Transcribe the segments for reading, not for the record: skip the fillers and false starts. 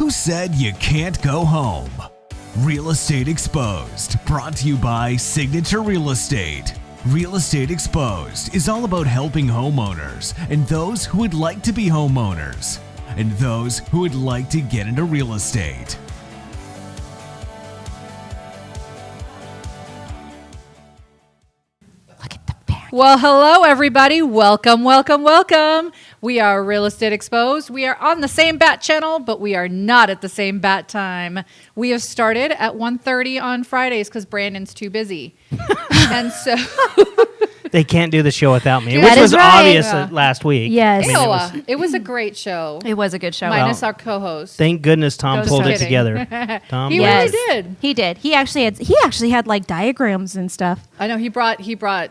Who said you can't go home? Real Estate Exposed, brought to you by Signature Real Estate. Real Estate Exposed is all about helping homeowners and those who would like to be homeowners and those who would like to get into real estate. Well, hello, everybody. Welcome. We are Real Estate Exposed. We are on the same bat channel, but we are not at the same bat time. We have started at 1:30 on Fridays because Brandon's too busy. And so... They can't do the show without me, Dude, which was right. obvious last week. Yes. It was a great show. It was a good show. Minus our co-host. Thank goodness Tom Just pulled it kidding. together. Tom, He Yes. really did. He did. He actually had like diagrams and stuff. I know he brought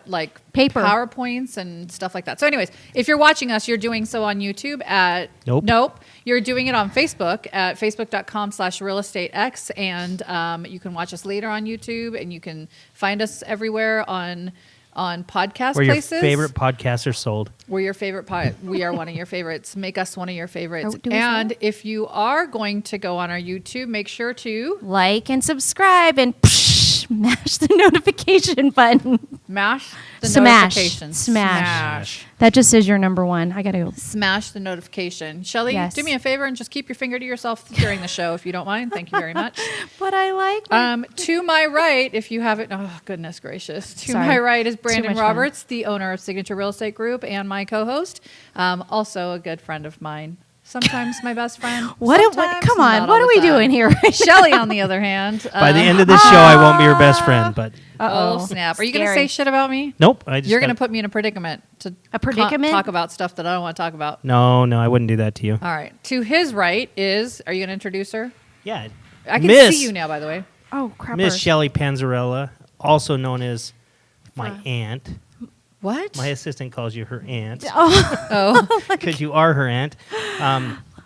like Paper. PowerPoints and stuff like that. So anyways, if you're watching us, you're doing so on YouTube at Nope. You're doing it on Facebook at facebook.com/realestatex, and you can watch us later on YouTube, and you can find us everywhere on podcast where places. your favorite podcasts are sold. We're your favorite we are one of your favorites. Make us one of your favorites. Oh, do we say And that? if you are going to go on our YouTube, make sure to Like and subscribe and smash the notification button. mash the Smash. notifications. Smash. That just says you're number one. I gotta go. Smash the notification. Shelly, Yes. do me a favor and just keep your finger to yourself during the show if you don't mind. Thank you very much. But I like. To my right, if you haven't, oh goodness gracious. To Sorry. my right is Too Brandon much fun. Roberts, the owner of Signature Real Estate Group and my co-host. Also a good friend of mine. Sometimes my best friend. What? sometimes Come not on. all What are the we time. doing here? Shelly, on the other hand. By the end of this show, I won't be your best friend, but Oh, snap. Are you going to Scary. say shit about me? nope. I just You're going to got- put me in a predicament to A predicament? talk about stuff that I don't want to talk about. No, I wouldn't do that to you. All right. To his right is, are you going to introduce her? Yeah. I can Miss- see you now, by the way. Oh crap. Miss Shelley Panzarella, also known as my aunt. What? My assistant calls you her aunt Oh. because you are her aunt.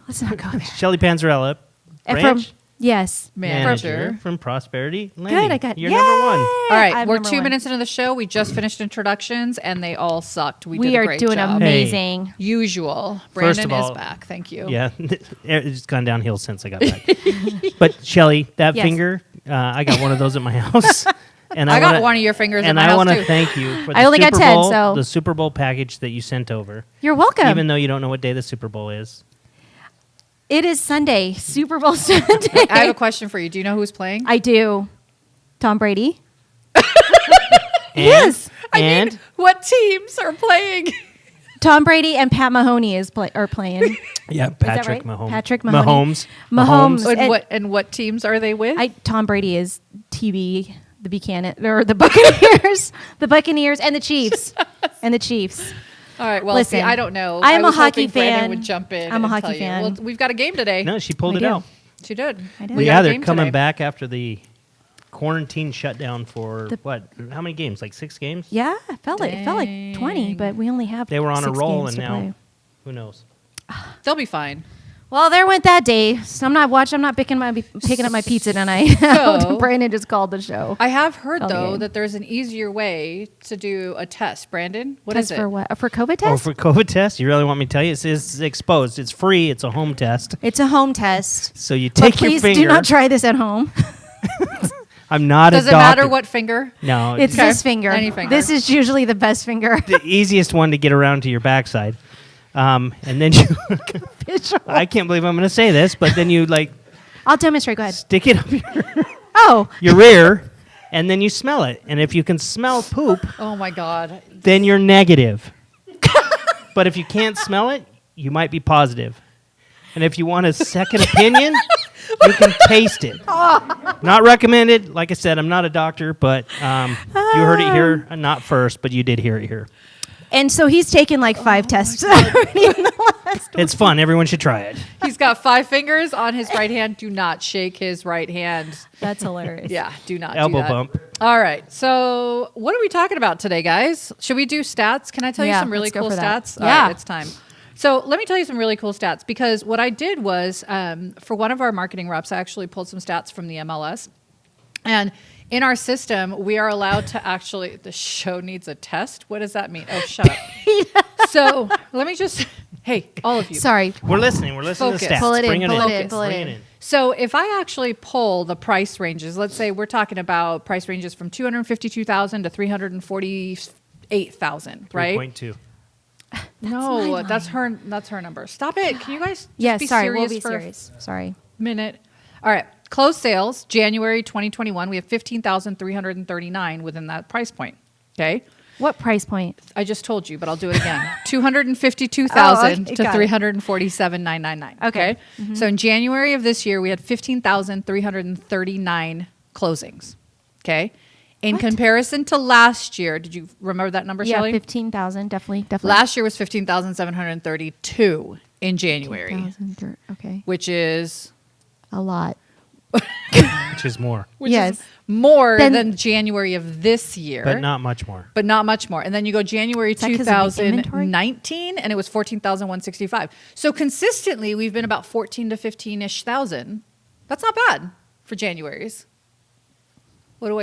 Let's not go there. Shelley Panzarella, And branch Yes. Manager. from Prosperity Lending. Good. I got. You're number one. All right, I'm we're number 2 one. minutes into the show. We just finished introductions, and they all sucked. We did We a are great doing job. amazing. Usual. First Brandon of all- is back. Thank you. Yeah, it's gone downhill since I got back. But Shelly, that Yes. finger, I got one of those at my house, and I got wanna- one of your fingers in And my I house want too. to thank you for the I only got Super 10, Bowl, so- the Super Bowl package that you sent over. You're welcome. Even though you don't know what day the Super Bowl is. It is Sunday, Super Bowl Sunday. I have a question for you. Do you know who's playing? I do. Tom Brady. And, Yes. And What teams are playing? Tom Brady and Pat Mahoney are playing. yeah, that Patrick right? Mahomes. Patrick Mahoney. Mahomes. Mahomes. And what teams are they with? Tom Brady is TB, the Buchanan or the Buccaneers, the Buccaneers and the Chiefs, and the Chiefs. All right. Well, Listen, see, I don't know. I am was a hockey hoping Brandon fan. would jump in. I'm a and hockey tell you. fan. Well, we've got a game today. No, she pulled I it do. out. She did. I did. We Yeah, got a they're game coming today. back after the quarantine shutdown for what? How many games? Like 6 games? Yeah, it felt like 20, but we only have. They were on a 6 roll, games and to now play. who knows? They'll be fine. Well, there went that day. So I'm not picking up my pizza tonight. So- Brandon just called the show. I have heard Call the though game. that there's an easier way to do a test. Brandon, what is Test it? for what? For COVID Oh, test? for COVID test? You really want me to tell you? It's exposed. It's free. It's a home test. It's a home test. So you But take your please finger. do not try this at home. I'm not Does a it doctor. matter what finger? No, It's Okay. this finger. Any finger. This is usually the best finger. the easiest one to get around to your backside. And then you, I can't believe I'm going to say this, but then you like I'll demonstrate. Go ahead. stick it up Oh, your rear, and then you smell it. And if you can smell poop, Oh my God. then you're negative. But if you can't smell it, you might be positive. And if you want a second opinion, you can taste it. Not recommended. Like I said, I'm not a doctor, but you heard it here. Not first, but you did hear it here. and so he's taken like 5 tests already in the last It's fun. Everyone should try it. He's got 5 fingers on his right hand. Do not shake his right hand. That's hilarious. Yeah, do not Elbow do that. bump. All right. So what are we talking about today, guys? Should we do stats? Can I tell you Yeah, some really let's go cool for that. stats? All Yeah. right, it's time. So let me tell you some really cool stats, because what I did was for one of our marketing reps, I actually pulled some stats from the MLS. And in our system, we are allowed to actually, the show needs a test. What does that mean? Oh, shut up. So let me just, Hey, all of you. Sorry. We're listening. We're listening Focus. to stats. Pull it in, Bring pull it in. in, pull it Bring in. So if I actually pull the price ranges, let's say we're talking about price ranges from 252,000 to 348,000, right? 3.2. No, my that's her number. Stop it. Can you guys just Yes, be sorry. serious We'll be for serious. Sorry. a minute? All right. Closed sales, January 2021, we have 15,339 within that price point. Okay. What price point? I just told you, but I'll do it again. 252,000 Oh, okay, to got it. 347,999. Okay. So in January of this year, we had 15,339 closings. Okay. In What? comparison to last year, did you remember that number, Yeah, Shelley? 15,000. Definitely. Last year was 15,732 in January, 15,000, okay. which is A lot. Which is more, Yes. more Then- than January of this year. but not much more. But not much more. And then you go January that 'cause of the inventory? 2019, and it was 14,165. So consistently, we've been about 14 to 15-ish thousand. That's not bad for January's. What are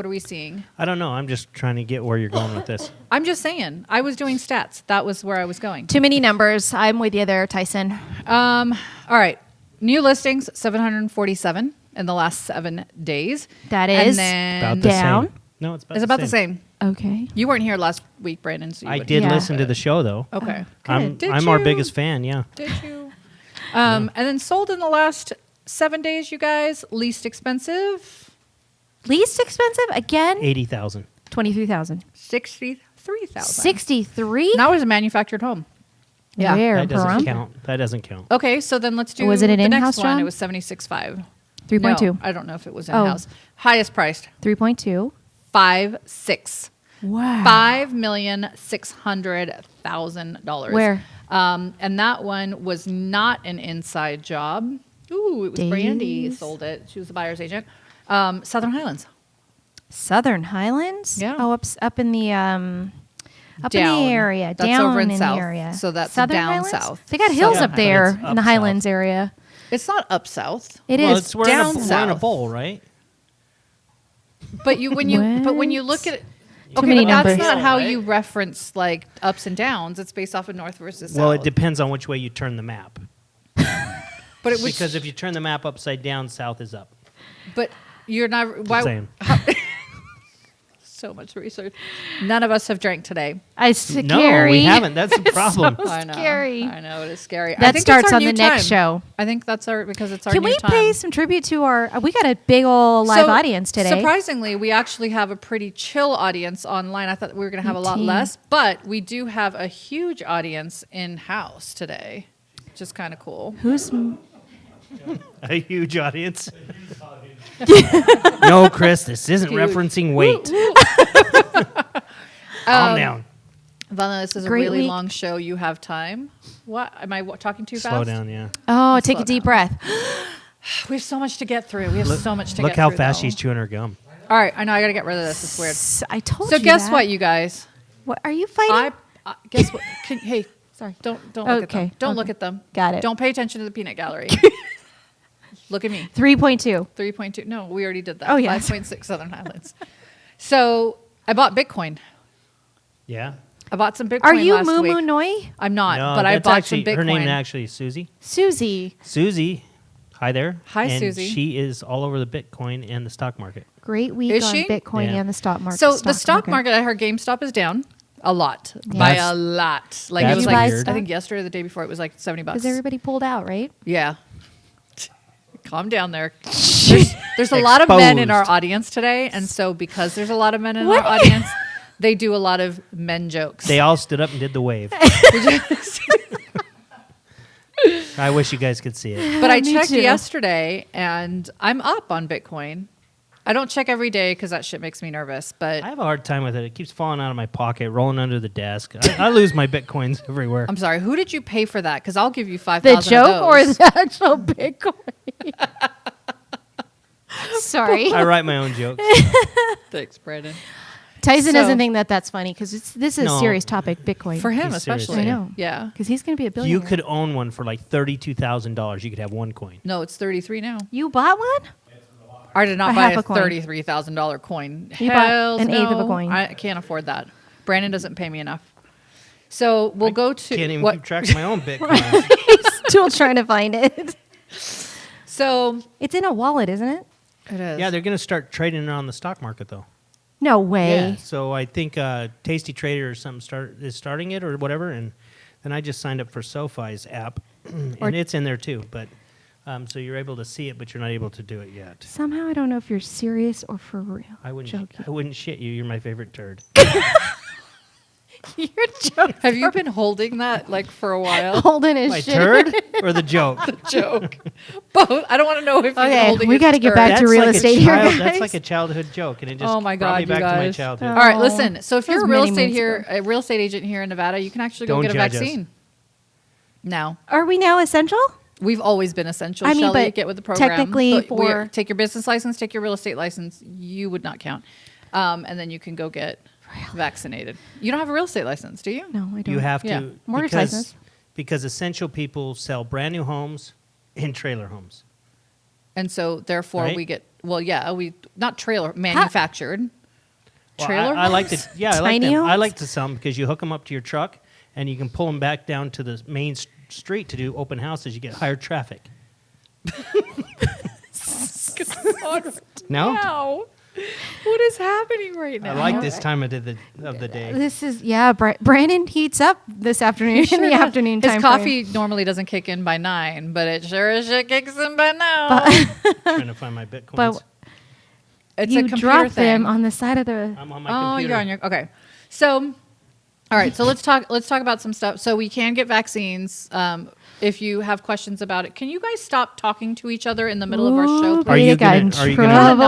we seeing? I don't know. I'm just trying to get where you're going with this. I'm just saying. I was doing stats. That was where I was going. Too many numbers. I'm with you there, Tyson. All right. New listings, 747 in the last 7 days. That And is then About the Down? same. No, it's about, it's about the same. Okay. You weren't here last week, Brandon. So you I wouldn't did know. Yeah. listen to the show though. Okay. I'm Did I'm our you? biggest fan. Yeah. Did you? And then sold in the last 7 days, you guys. Least expensive, Least expensive? Again? 80,000. 23,000. 63,000. 63? Now it's a manufactured home. Yeah. Where? That doesn't Pahrump? count. That doesn't count. Okay, so then let's do Was it an the in-house next one. job? It was 76.5. 3.2. No, I don't know if it was Oh. in-house. Highest priced, 3.2. 5.6. Wow. $5,600,000. Where? And that one was not an inside job. Ooh, it was Brandy Days. sold it. She was the buyer's agent. Southern Highlands. Southern Highlands? Yeah. Oh, up in the up in Down. the area. That's down over in the south. area. So that's Southern down Highlands? south. They got hills Southern up there Highlands. in the Up Highlands area. It's not up south. It Well, is. it's we're down in a south. bowl, right? But when you look at it, okay, many but that's numbers. not how Right? you reference like ups and downs. It's based off of north versus south. Well, it depends on which way you turn the map. But it was Because if you turn the map upside down, south is up. but you're not. Just Why? saying. So much research. None of us have drank today. It's No, scary. we haven't. That's the problem. so I know. scary. I know it is scary. I That think it's starts our on the new next time. show. I think that's because it's our Can new we time. pay some tribute to our? We got a big old live So, audience today. Surprisingly, we actually have a pretty chill audience online. I thought we were going to have a lot 18. less, but we do have a huge audience in house today, which is kind of cool. Who's A huge audience. No, Chris, this isn't Huge. referencing weight. Calm down. Vanna, this is a Great really week. long show. You have time. What? Am I talking too Slow fast? down, yeah. Oh, Let's take slow a deep down. breath. We have so much to get through. We have so much to Look get how through. fast though. she's chewing her gum. All right, I know. I got to get rid of this. It's weird. I told So you. guess that. what, you guys? What are you fighting? Guess what? Hey, Sorry. don't look at Okay, them. Don't okay. look at them. Got it. Don't pay attention to the peanut gallery. Look at me. 3.2. 3.2. No, we already did that. Oh, yeah. 5.6 Southern Highlands. So I bought Bitcoin. Yeah. I bought some Bitcoin Are you last Moo week. Moo Noi? I'm not, No, but I that's bought actually, some Bitcoin. her name actually is Susie. Susie. Susie, hi there. Hi, and Susie. She is all over the Bitcoin and the stock market. Great week Is on she? Bitcoin Yeah. and the stock market. So the stock market, I heard GameStop is down a lot by That's- a lot. Like it that's was Did you like buy I think yesterday or the day before it was like $70. Because everybody pulled out, right? Yeah. Calm down there. There's a lot of men in our Exposed. audience today, and so because there's a lot of men in What? our audience, they do a lot of men jokes. They all stood up and did the wave. I wish you guys could see it. But I Me checked too. yesterday, and I'm up on Bitcoin. I don't check every day because that shit makes me nervous. But I have a hard time with it. It keeps falling out of my pocket, rolling under the desk. I lose my Bitcoins everywhere. I'm sorry. Who did you pay for that? Because I'll give you 5,000. The of joke or those. the actual Bitcoin? Sorry. I write my own jokes. Thanks, Brandon. Tyson So- doesn't think that that's funny because this is a No. serious topic, Bitcoin. For him, He's serious. especially. I know. Yeah. Because he's going to be a billionaire. You could own one for like $32,000. You could have one coin. No, it's 33 now. You bought one? I did not A buy half a a coin. $33,000 coin. You bought Hells an eighth of a no. coin. I can't afford that. Brandon doesn't pay me enough. So we'll go to Can't even what? keep track of my own Bitcoin. He's still trying to find it. So It's in a wallet, isn't it? it is. Yeah, they're going to start trading it on the stock market, though. No way. Yeah. So I think Tasty Trader or something is starting it or whatever, and then I just signed up for SoFi's app, Or- and it's in there too. But so you're able to see it, but you're not able to do it yet. Somehow I don't know if you're serious or for real. I wouldn't. Joking. I wouldn't shit you. You're my favorite turd. You're joking. Have you been holding that like for a while? Holding his My shit. turd or the joke? Joke. Both. I don't want to know if you're Okay, holding. we got gotta get back to real like a estate here, child- guys. That's like a childhood joke, and it just Oh my brought me God, you back to my guys. childhood. Oh. All right, listen. So if That you're a was real many estate moons here, ago. a real estate agent here in Nevada, you can actually go Don't get a judge us. vaccine. Now, Are we now essential? we've always been essential. I mean, Shelley, but get with the program. technically But for- take your business license, take your real estate license. You would not count, and then you can go get vaccinated. You don't have a real estate license, do you? No, I don't. You have to Yeah. Mortgage because license. because essential people sell brand new homes and trailer homes. And so therefore Right? we get we not trailer manufactured. Well, Trailer I like homes? to. Yeah, I like Tiny them. I homes? like to sell them because you hook them up to your truck and you can pull them back down to the main street to do open houses. You get higher traffic. No, Wow. What is happening right now? I like this time of the day. This is Brandon heats up this afternoon in the afternoon His time. coffee normally doesn't kick in by 9, but it sure as shit kicks in by now. Trying to find my bitcoins. But It's a you computer drop thing. them on the side of the. I'm on my Oh, computer. you're on your okay. So, all right. So let's talk about some stuff. So we can get vaccines. If you have questions about it, can you guys stop talking to each other in the middle of our show? Ooh, please? Are you they got gonna- in are you gonna- Enough trouble.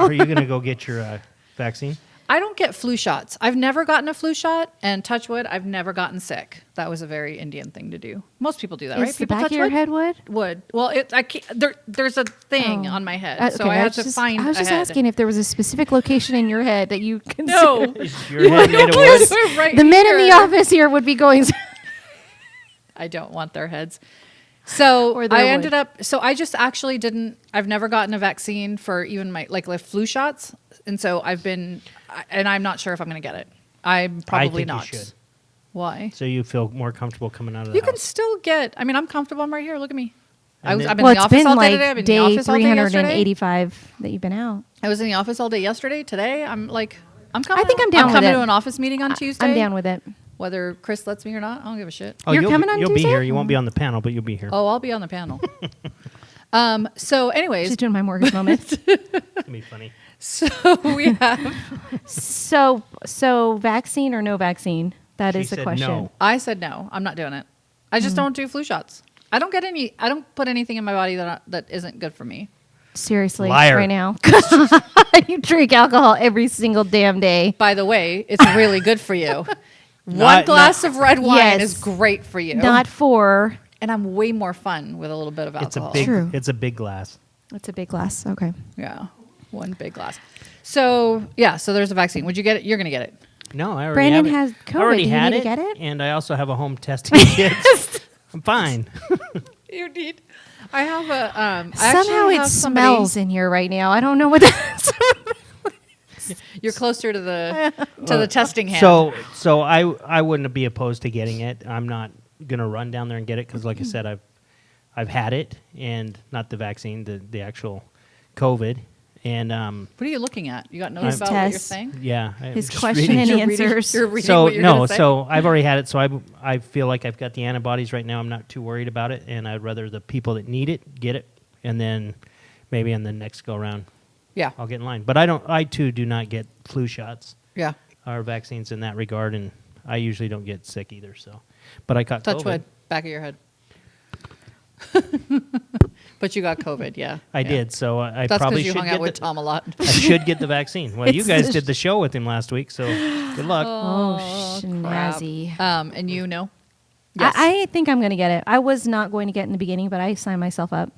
Are you going to go get your vaccine? I don't get flu shots. I've never gotten a flu shot, and touch wood, I've never gotten sick. That was a very Indian thing to do. Most people do that, right? Is the People back touch of your wood? head wood? Wood. Well, I can't, there's a thing Oh. on my head, so Okay, I have was to just- find. I was a just head. asking if there was a specific location in your head that you consider. No, Is your head made of wood? Yes, right The men in the here. office here would be going. I don't want their heads. So Or their I wood. ended up. So I just actually didn't. I've never gotten a vaccine for even my like flu shots, and so I've been. And I'm not sure if I'm going to get it. I'm probably I think not. you should. Why? So you feel more comfortable coming out of the You can house. still get. I mean, I'm comfortable. I'm right here. Look at me. And then- I've been Well, in the it's office been all day like today. I've been in the day office all day yesterday. 385 that you've been out. I was in the office all day yesterday. Today, I'm like, I'm coming. I think I'm down I'm with coming it. to an office meeting on Tuesday. I'm down with it. Whether Chris lets me or not, I don't give a shit. Oh, You're you'll coming be, on You'll be Tuesday? here. You won't be on the panel, but you'll be here. Oh, I'll be on the panel. So, anyways, Just doing my mortgage moment. It'll be funny. so we have. So vaccine or no vaccine? That She is the said question. no. I said no. I'm not doing it. I just don't do flu shots. I don't get any. I don't put anything in my body that isn't good for me. Seriously, Liar. right now. You drink alcohol every single damn day. By the way, it's really good for you. One Not- glass of red wine Yes. is great for you. Not for. and I'm way more fun with a little bit of It's a alcohol. big. True. It's a big glass. It's a big glass. Okay. Yeah, one big glass. So yeah, so there's a vaccine. Would you get it? You're gonna get it. No, I already Brandon have has it. COVID. I already Do you had need it, to get it? and I also have a home testing kit. I'm fine. You need. I have a. I Somehow actually it have smells in here right now. I don't know what that is. You're closer to the testing hand. So I wouldn't be opposed to getting it. I'm not gonna run down there and get it because, like I said, I've had it, and not the vaccine, the actual COVID, and what are you looking at? You got notes His about what you're test. saying? yeah. I'm His just question reading. and You're reading- answers. You're reading So what you're no, gonna say? so I've already had it. So I feel like I've got the antibodies right now. I'm not too worried about it, and I'd rather the people that need it get it, and then maybe on the next go around Yeah, I'll get in line. But I too do not get flu shots yeah. or vaccines in that regard, and I usually don't get sick either. So, but I caught Touch COVID. wood, back of your head. But you got COVID, yeah. I yeah. did. So I That's probably because you should hung get out with the, Tom a lot. I should get the vaccine. Well, you It's guys the did the show with him last week, so good luck. Oh, Crap. snazzy. And you know? Yes. I think I'm going to get it. I was not going to get it in the beginning, but I signed myself up.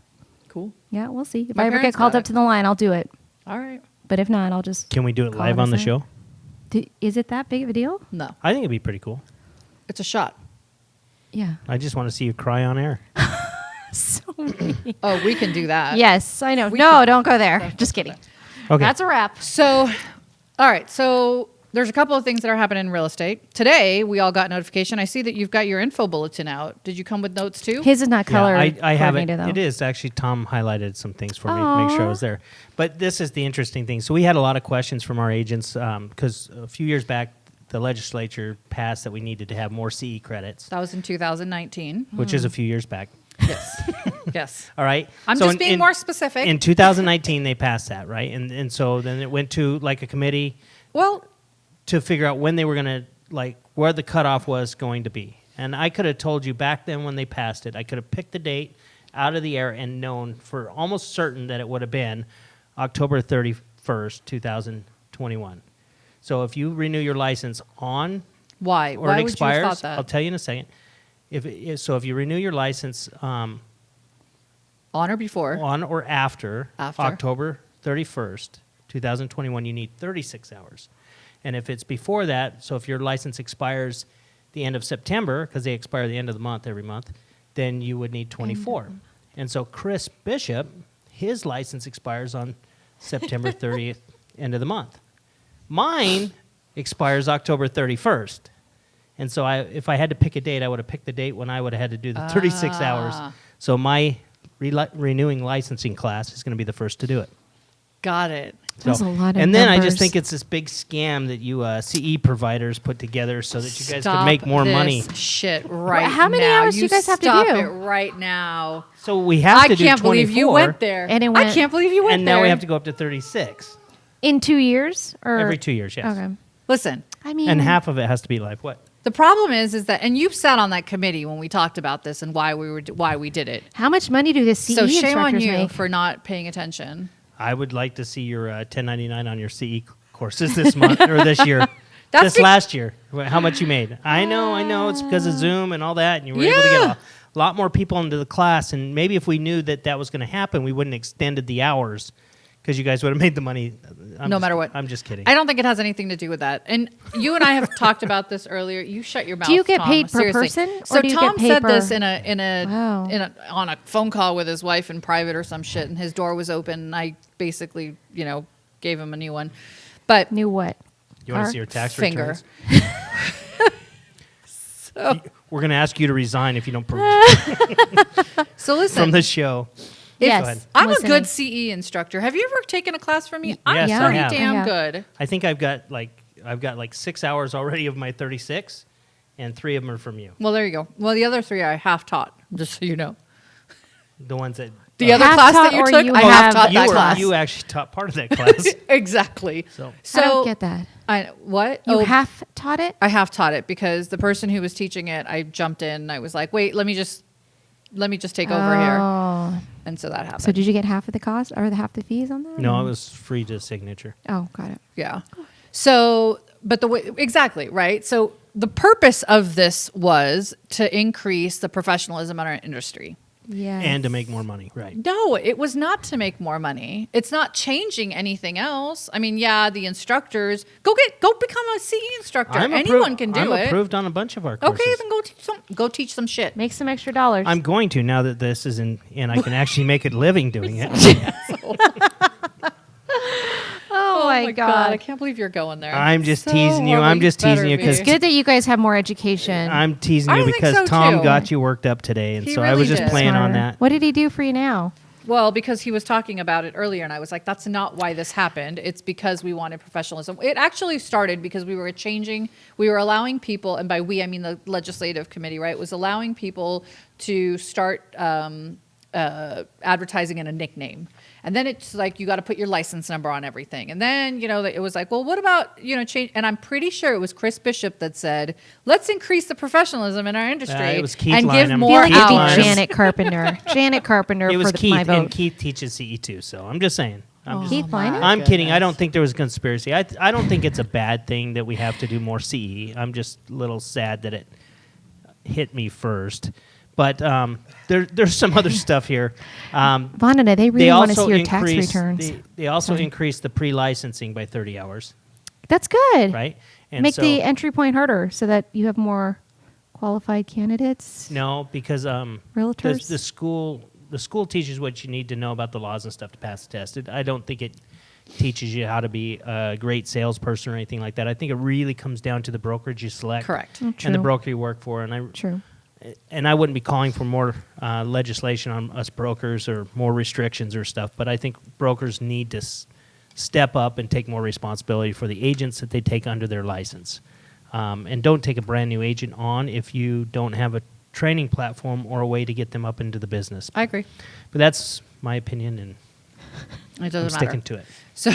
Cool. Yeah, we'll see. If My I ever get parents called got up it. to the line, I'll do it. All right. But if not, I'll just. Can we do it Call live it a on the sign. show? Is it that big of a deal? No, I think it'd be pretty cool. it's a shot. Yeah. I just want to see you cry on air. So Oh, we can do that. yes, I know. We No, can- don't go there. Just kidding. Okay. That's a wrap. So, all right. So there's a couple of things that are happening in real estate. Today, we all got notification. I see that you've got your info bulletin out. Did you come with notes too? His is not color I have it. coordinated, though. It is actually. Tom highlighted some things for me to make sure I was there. But this is the interesting thing. So we had a lot of questions from our agents because a few years back, the legislature passed that we needed to have more CE credits, That was in 2019. which is a few years back. Yes. Yes. All right. I'm So just being more specific. In 2019, they passed that, right? And so then it went to like a committee Well, to figure out when they were going to, like, where the cutoff was going to be. And I could have told you back then when they passed it, I could have picked the date out of the air and known for almost certain that it would have been October 31st, 2021. So if you renew your license on why? or Why it would you have expires, thought that? I'll tell you in a second. If you renew your license On or before? on or after After. October 31st, 2021, you need 36 hours. And if it's before that, so if your license expires the end of September, because they expire the end of the month every month, then you would need 24. And so Chris Bishop, his license expires on September 30th, end of the month. Mine expires October 31st. And so if I had to pick a date, I would have picked the date when I would have had to do the 36 hours. So my renewing licensing class is going to be the first to do it. Got it. That's a lot of and then I numbers. just think it's this big scam that you CE providers put together so that you guys Stop can make more this money. Shit right How many now. hours do you guys have to stop do? it right now. So we have I to do can't 24. believe you went there. And it I went- can't believe you went And there. now we have to go up to 36 In 2 years? Or every 2 years, yes. Okay. Listen, I mean, And half of it has to be live. What? the problem is that, and you sat on that committee when we talked about this and why we did it. how much money do the CE So shame on instructors you make? for not paying attention. I would like to see your 1099 on your CE courses this month or this year. That's This last year, how much you made. I know. It's because of Zoom and all that, and you were able to get Yeah. a lot more people into the class. And maybe if we knew that that was going to happen, we wouldn't have extended the hours because you guys would have made the money. No matter what. I'm just kidding. I don't think it has anything to do with that. And you and I have talked about this earlier. You shut your mouth. Do you get Tom, paid per seriously. person, or So do you Tom get paid said per- this Wow. on a phone call with his wife in private or some shit, and his door was open. And I basically, gave him a new one. But Knew what? You want Car? to see your tax Finger. returns? so, We're going to ask you to resign if you don't so listen. from the show. Yes. ahead. I'm listening. a good CE instructor. Have you ever taken a class from me? I'm Yes, I pretty have. damn I have. good. I think I've got like 6 hours already of my 36, and 3 of them are from you. Well, there you go. Well, the other 3 I half taught, just so you know. The ones that The other Half class taught that you or took, you I half have- taught you that were- class. you actually taught part of that class. Exactly. So So I don't get that. What? You Oh, half taught it? I half taught it because the person who was teaching it, I jumped in. And I was like, wait, let me just take over here, Oh. and so that happened. So did you get half of the cost or the half the fees on that? no, it was free to signature. Oh, got it. Yeah. So, but the way, exactly, right? So the purpose of this was to increase the professionalism in our industry. Yeah. And to make more money, right? No, it was not to make more money. It's not changing anything else. I mean, yeah, the instructors go become a CE instructor. Anyone can do I'm it. approved on a bunch of our courses. Okay, then go teach some shit. Make some extra dollars. I'm going to now that this is in, and I can actually make a living doing it. oh, my God. I can't believe you're going there. I'm just So teasing you. horrible. I'm just teasing better you 'cause be. It's good that you guys have more education. I'm teasing I you think because so, Tom too. got you worked up today, and He so I really was just did. playing on Smarter. that. What did he do for you now? Well, because he was talking about it earlier, and I was like, that's not why this happened. It's because we wanted professionalism. It actually started because we were allowing people, and by we, I mean the legislative committee, right, was allowing people to start advertising in a nickname. And then it's like, you got to put your license number on everything. And then, it was like, well, what about, change? And I'm pretty sure it was Chris Bishop that said, let's increase the professionalism in our industry it was Keith and give Lynham. I more feel like Keith it'd hours. be Lynham. Janet Carpenter. Janet Carpenter It was for Keith, my vote. and Keith teaches CE too, so I'm just saying. Keith Lynham? I'm kidding. I don't think there was a conspiracy. I don't think it's a bad thing that we have to do more CE. I'm just a little sad that it hit me first. But there's some other stuff here. Vandana, they really want to see your tax returns. They also increased the pre-licensing by 30 hours, That's good. right? And Make so, the entry point harder so that you have more qualified candidates. no, because Realtors? the school teaches what you need to know about the laws and stuff to pass the test. I don't think it teaches you how to be a great salesperson or anything like that. I think it really comes down to the brokerage you select. Correct. And the True. broker you work for. True. And I wouldn't be calling for more legislation on us brokers or more restrictions or stuff, but I think brokers need to step up and take more responsibility for the agents that they take under their license. And don't take a brand new agent on if you don't have a training platform or a way to get them up into the business. I agree. But that's my opinion, and It doesn't I'm matter. sticking to it. So,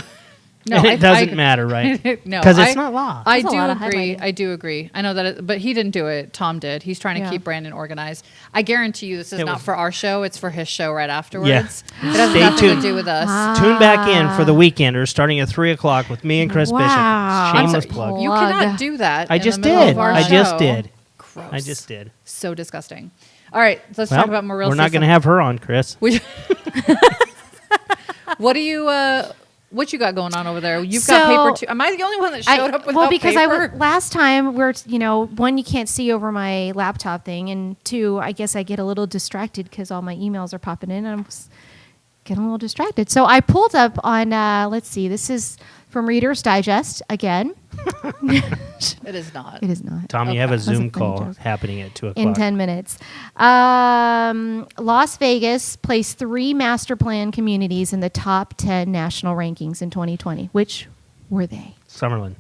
no, And it doesn't matter, right? No, Because it's not law. I There's a do lot of agree. highlighting. I do agree. I know that, but he didn't do it. Tom did. He's trying to Yeah. keep Brandon organized. I guarantee you, this is It not was- for our show. It's for his show right afterwards. Yeah. It has Stay nothing tuned. to do with us. Tune back in for the Weekenders starting at 3 o'clock with me and Chris Wow. Bishop. I'm Shameless sorry. plug. You Plug. cannot do that. I in just the middle did. of our I just show. did. Gross. I just did. So disgusting. All right, let's Well, talk about more real we're not estate going to have her on, Chris. What do you? What you got going on over there? You've So- got paper too. Am I the only one that showed up without well, because paper? last time one, you can't see over my laptop thing, and two, I guess I get a little distracted because all my emails are popping in, and I'm getting a little distracted. So I pulled up on, let's see, this is from Reader's Digest again. It is not. It is not. Tom, you have a That was a Zoom funny call joke. happening at 2 o'clock. In 10 minutes. Las Vegas placed 3 master plan communities in the top 10 national rankings in 2020. Which were they? Summerlin.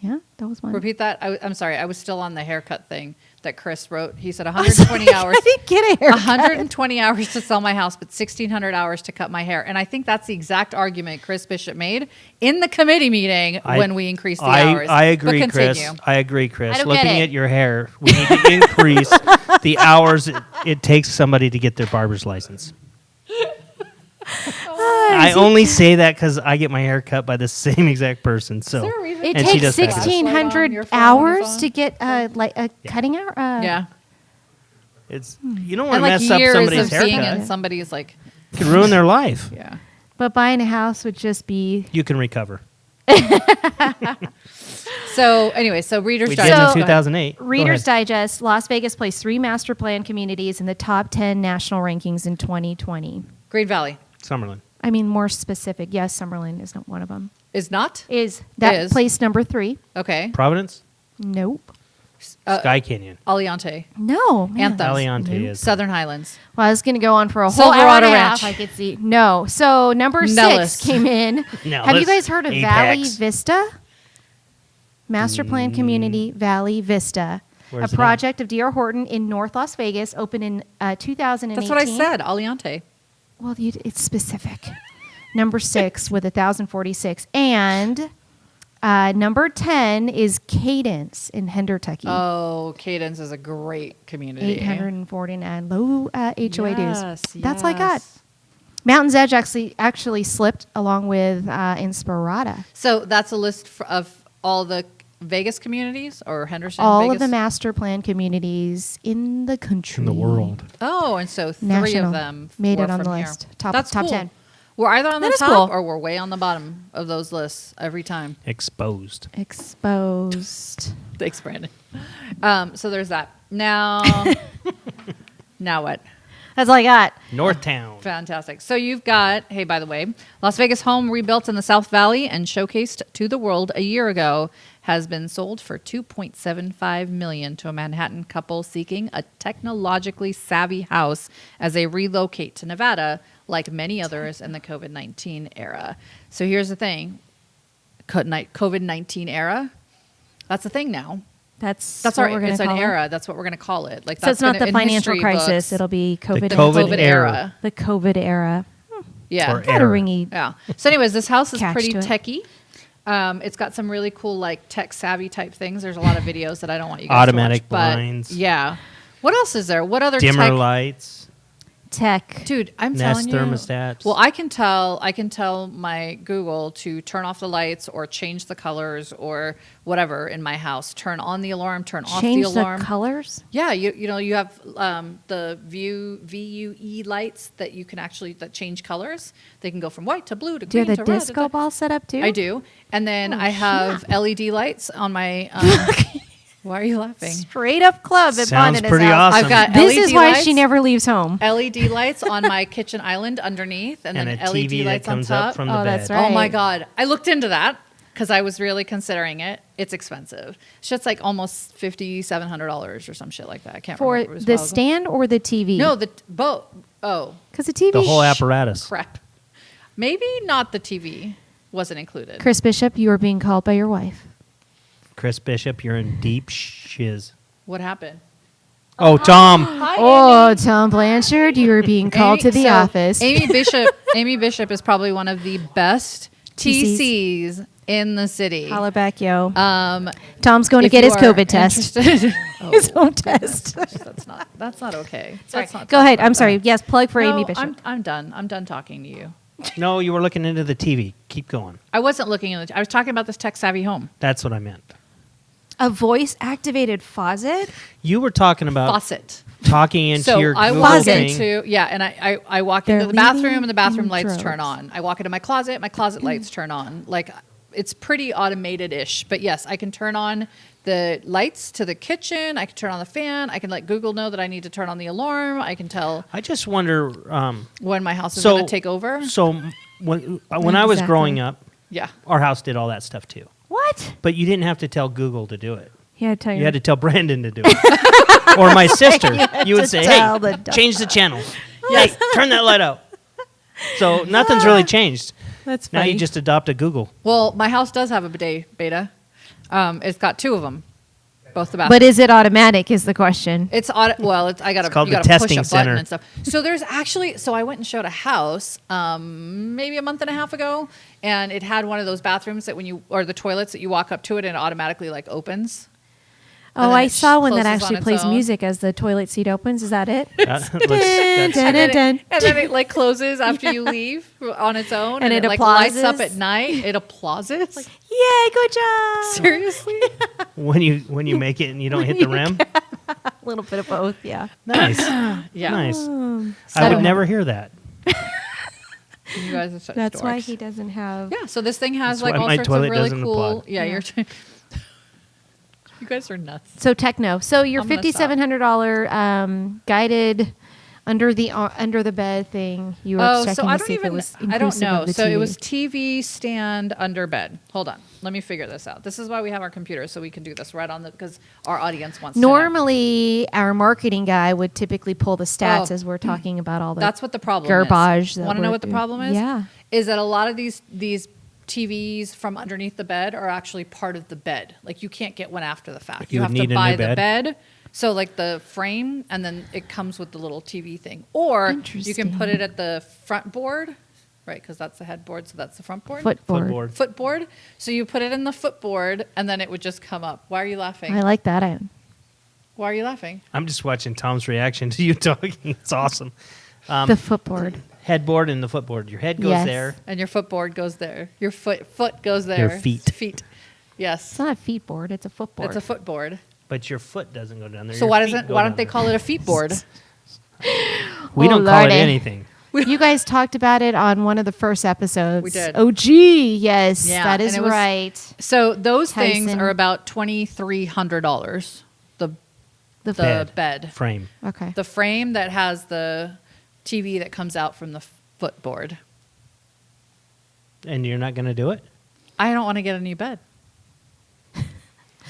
Yeah, that was one. Repeat that. I'm sorry. I was still on the haircut thing that Chris wrote. He said 120 hours. I didn't get a haircut. 120 hours to sell my house, but 1,600 hours to cut my hair. And I think that's the exact argument Chris Bishop made in the committee meeting when we increased the hours. I agree, But Chris. continue. I agree, Chris. I don't Looking get it. at your hair, we need to increase the hours it takes somebody to get their barber's license. I only say that because I get my hair cut by the same exact person. So there a reason? It And she takes does that. 1,600 Flashlight on your phone, on your hours to get a cutting hour. Yeah. it's you don't want And to like mess up years somebody's of being haircut. in somebody's like, It could ruin their life. yeah. But buying a house would just be. You can recover. So anyway, so Reader's We did Digest. in So- 2008. Go Reader's ahead. Digest, Las Vegas placed 3 master plan communities in the top 10 national rankings in 2020. Green Valley Summerlin. I mean, more specific. Yes, Summerlin is not one of them. is not? Is that Is. place number 3? Okay. Providence. Nope. Sky Canyon. Aliante. No. Man. Anthem. Aliante is. Southern Highlands. Well, I was going to go on for a whole hour Silverado and a Ranch. half. I could see. No. So number Nellis. 6 came in. Have you Nellis. guys heard of Apex. Valley Vista? Master Plan Community Valley Vista. Where's it a at? project of D.R. Horton in North Las Vegas, opened in 2018. That's what I said. Aliante. Well, it's specific. Number 6 with 1,046. And number 10 is Cadence in Hendertucky. Oh, Cadence is a great community. 849 low HOA Yes, dues. That's all I got. yes. Mountain's Edge actually slipped along with Inspirata. So that's a list of all the Vegas communities or Henderson. All Vegas? of the master plan communities in the country. In the world. Oh, and so 3 National. of them Made were it on from the here. list. Top That's cool. 10. We're either on That the is top cool. or we're way on the bottom of those lists every time. Exposed. Exposed. Thanks, Brandon. So there's that. Now, now what? That's all I got. Northtown. Fantastic. So you've got, hey, by the way, Las Vegas home rebuilt in the South Valley and showcased to the world a year ago has been sold for $2.75 million to a Manhattan couple seeking a technologically savvy house as they relocate to Nevada, like many others in the COVID-19 era. So here's the thing. COVID-19 era, that's a thing now. That's That's what our, we're going it's to an call it. era. That's what we're going to call it. Like So that's it's not gonna- the in financial history crisis. books, It'll be COVID. The the COVID COVID era. era. The COVID era. Yeah. Or Got a era. ringy. Yeah. So, anyways, this house is Catch pretty to it. techy. It's got some really cool, like tech savvy type things. There's a lot of videos that I don't want you guys Automatic to watch. blinds. But yeah. What else is there? What other Dimmer tech? lights. Tech. Dude, I'm Nest telling you. thermostats. Well, I can tell my Google to turn off the lights or change the colors or whatever in my house. Turn on the alarm. Turn off Change the alarm. the colors. Yeah, you know you have the VUE lights that you can actually that change colors. They can go from white to blue to Do you green have to the red. disco ball set up too? I do, and then Oh, I have LED lights on my Why are you laughing? Straight up club at Sounds Vandana's pretty house. awesome. I've got This LED is why lights, she never leaves home. LED lights on my kitchen island underneath, and And then a LED TV that lights on comes up top. from the Oh, bed. that's right. Oh my god! I looked into that because I was really considering it. It's expensive. Shit's like almost $5,700 or some shit like that. I can't For remember. It was the a while ago. stand or the TV? No, the both. Oh because the TV. The whole apparatus. crap! Maybe not the TV wasn't included. Chris Bishop, you are being called by your wife. Chris Bishop, you're in deep shiz. What happened? Oh, Tom. Hi, Oh, Tom Blanchard, you are being called to the so office. Amy Bishop is probably one of the best TCs in the city. Holla back, yo. Um, Tom's going to if get you his are COVID test. interested- His home test. That's not okay. Sorry. Let's not Go talk ahead. about I'm sorry. that. Yes, plug for No, Amy Bishop. I'm done. I'm done talking to you. No, you were looking into the TV. Keep going. I wasn't looking at it. I was talking about this tech savvy home That's what I meant. A voice-activated faucet? You were talking about faucet. talking into So your I Google walk thing. into and I walk They're into the bathroom leaving and the bathroom in lights droves. turn on. I walk into my closet lights turn on. Like it's pretty automated-ish. But yes, I can turn on the lights to the kitchen. I can turn on the fan. I can let Google know that I need to turn on the alarm. I can tell I just wonder. when my house is So going to take over. So when I was Exactly. growing up, Yeah. our house did all that stuff too. What? But you didn't have to tell Google to do it. Yeah, tell You had to tell Brandon to do it. Or my sister. You would to say, tell hey, the change the channel. Hey, turn that light out. So nothing's really changed. That's Now funny. you just adopt a Google. Well, my house does have a bidet beta. It's got two of them, both the bathrooms. But is it automatic is the question. It's auto. Well, I got to. It's called you the got to push testing a button center. and stuff. So there's actually. So I went and showed a house, maybe a month and a half ago, and it had one of those bathrooms that or the toilets that you walk up to it and it automatically like opens. And Oh, then I it saw one that closes on actually its plays own. music as the toilet seat opens. Is that it? That's- Dun, dun, And dun. then it like closes after you leave on its own, And and it like lights up applauses. at night. It applauses. Yay, good job. Seriously? when you make it and you don't hit the rim. A little bit of both, yeah. Nice. Yeah. Nice. Um, I would So- never hear that. You guys are such That's why dorks. he doesn't have. Yeah, so this thing has That's like why all my sorts of toilet really doesn't cool. applaud. Yeah, Yeah. you guys are nuts. So techno. So your I'm gonna stop. $5,700 guided under the bed thing. You were Oh, checking so to I don't see if it even. was I don't inclusive know. of the So it TV. was TV stand under bed. Hold on, let me figure this out. This is why we have our computer, so we can do this right on the because our audience wants. to know. Normally, our marketing guy would typically pull the stats Oh. as we're talking about all the. That's what the problem garbage is. that Want to know we're what the doing. problem is? Yeah. Is that a lot of these TVs from underneath the bed are actually part of the bed. Like you can't get one after the fact. You You would have to need a buy new the bed? bed. So like the frame, and then it comes with the little TV thing. Or you can put it at the front board, right? Because that's the headboard, so that's the front board. Footboard. Footboard. So you put it in the footboard, and then it would just come up. Why are you laughing? I like that. Why are you laughing? I'm just watching Tom's reaction to you talking. It's awesome. The footboard. Headboard and the footboard. Your head goes Yes. there. And your footboard goes there. Your foot goes there. Your feet. Feet. Yes. It's not a feet board. It's a footboard. It's a footboard. But your foot doesn't go down there. So Your why feet doesn't go why down don't they there. call it a feet board? We Oh, don't call it Lordy. anything. You guys talked about it on one of the first episodes. We did. Oh, gee, yes, Yeah, that and is it was- right. So those things Tyson. are about $2,300. The The bed. Frame. Okay. The frame that has the TV that comes out from the footboard. And you're not going to do it? I don't want to get a new bed.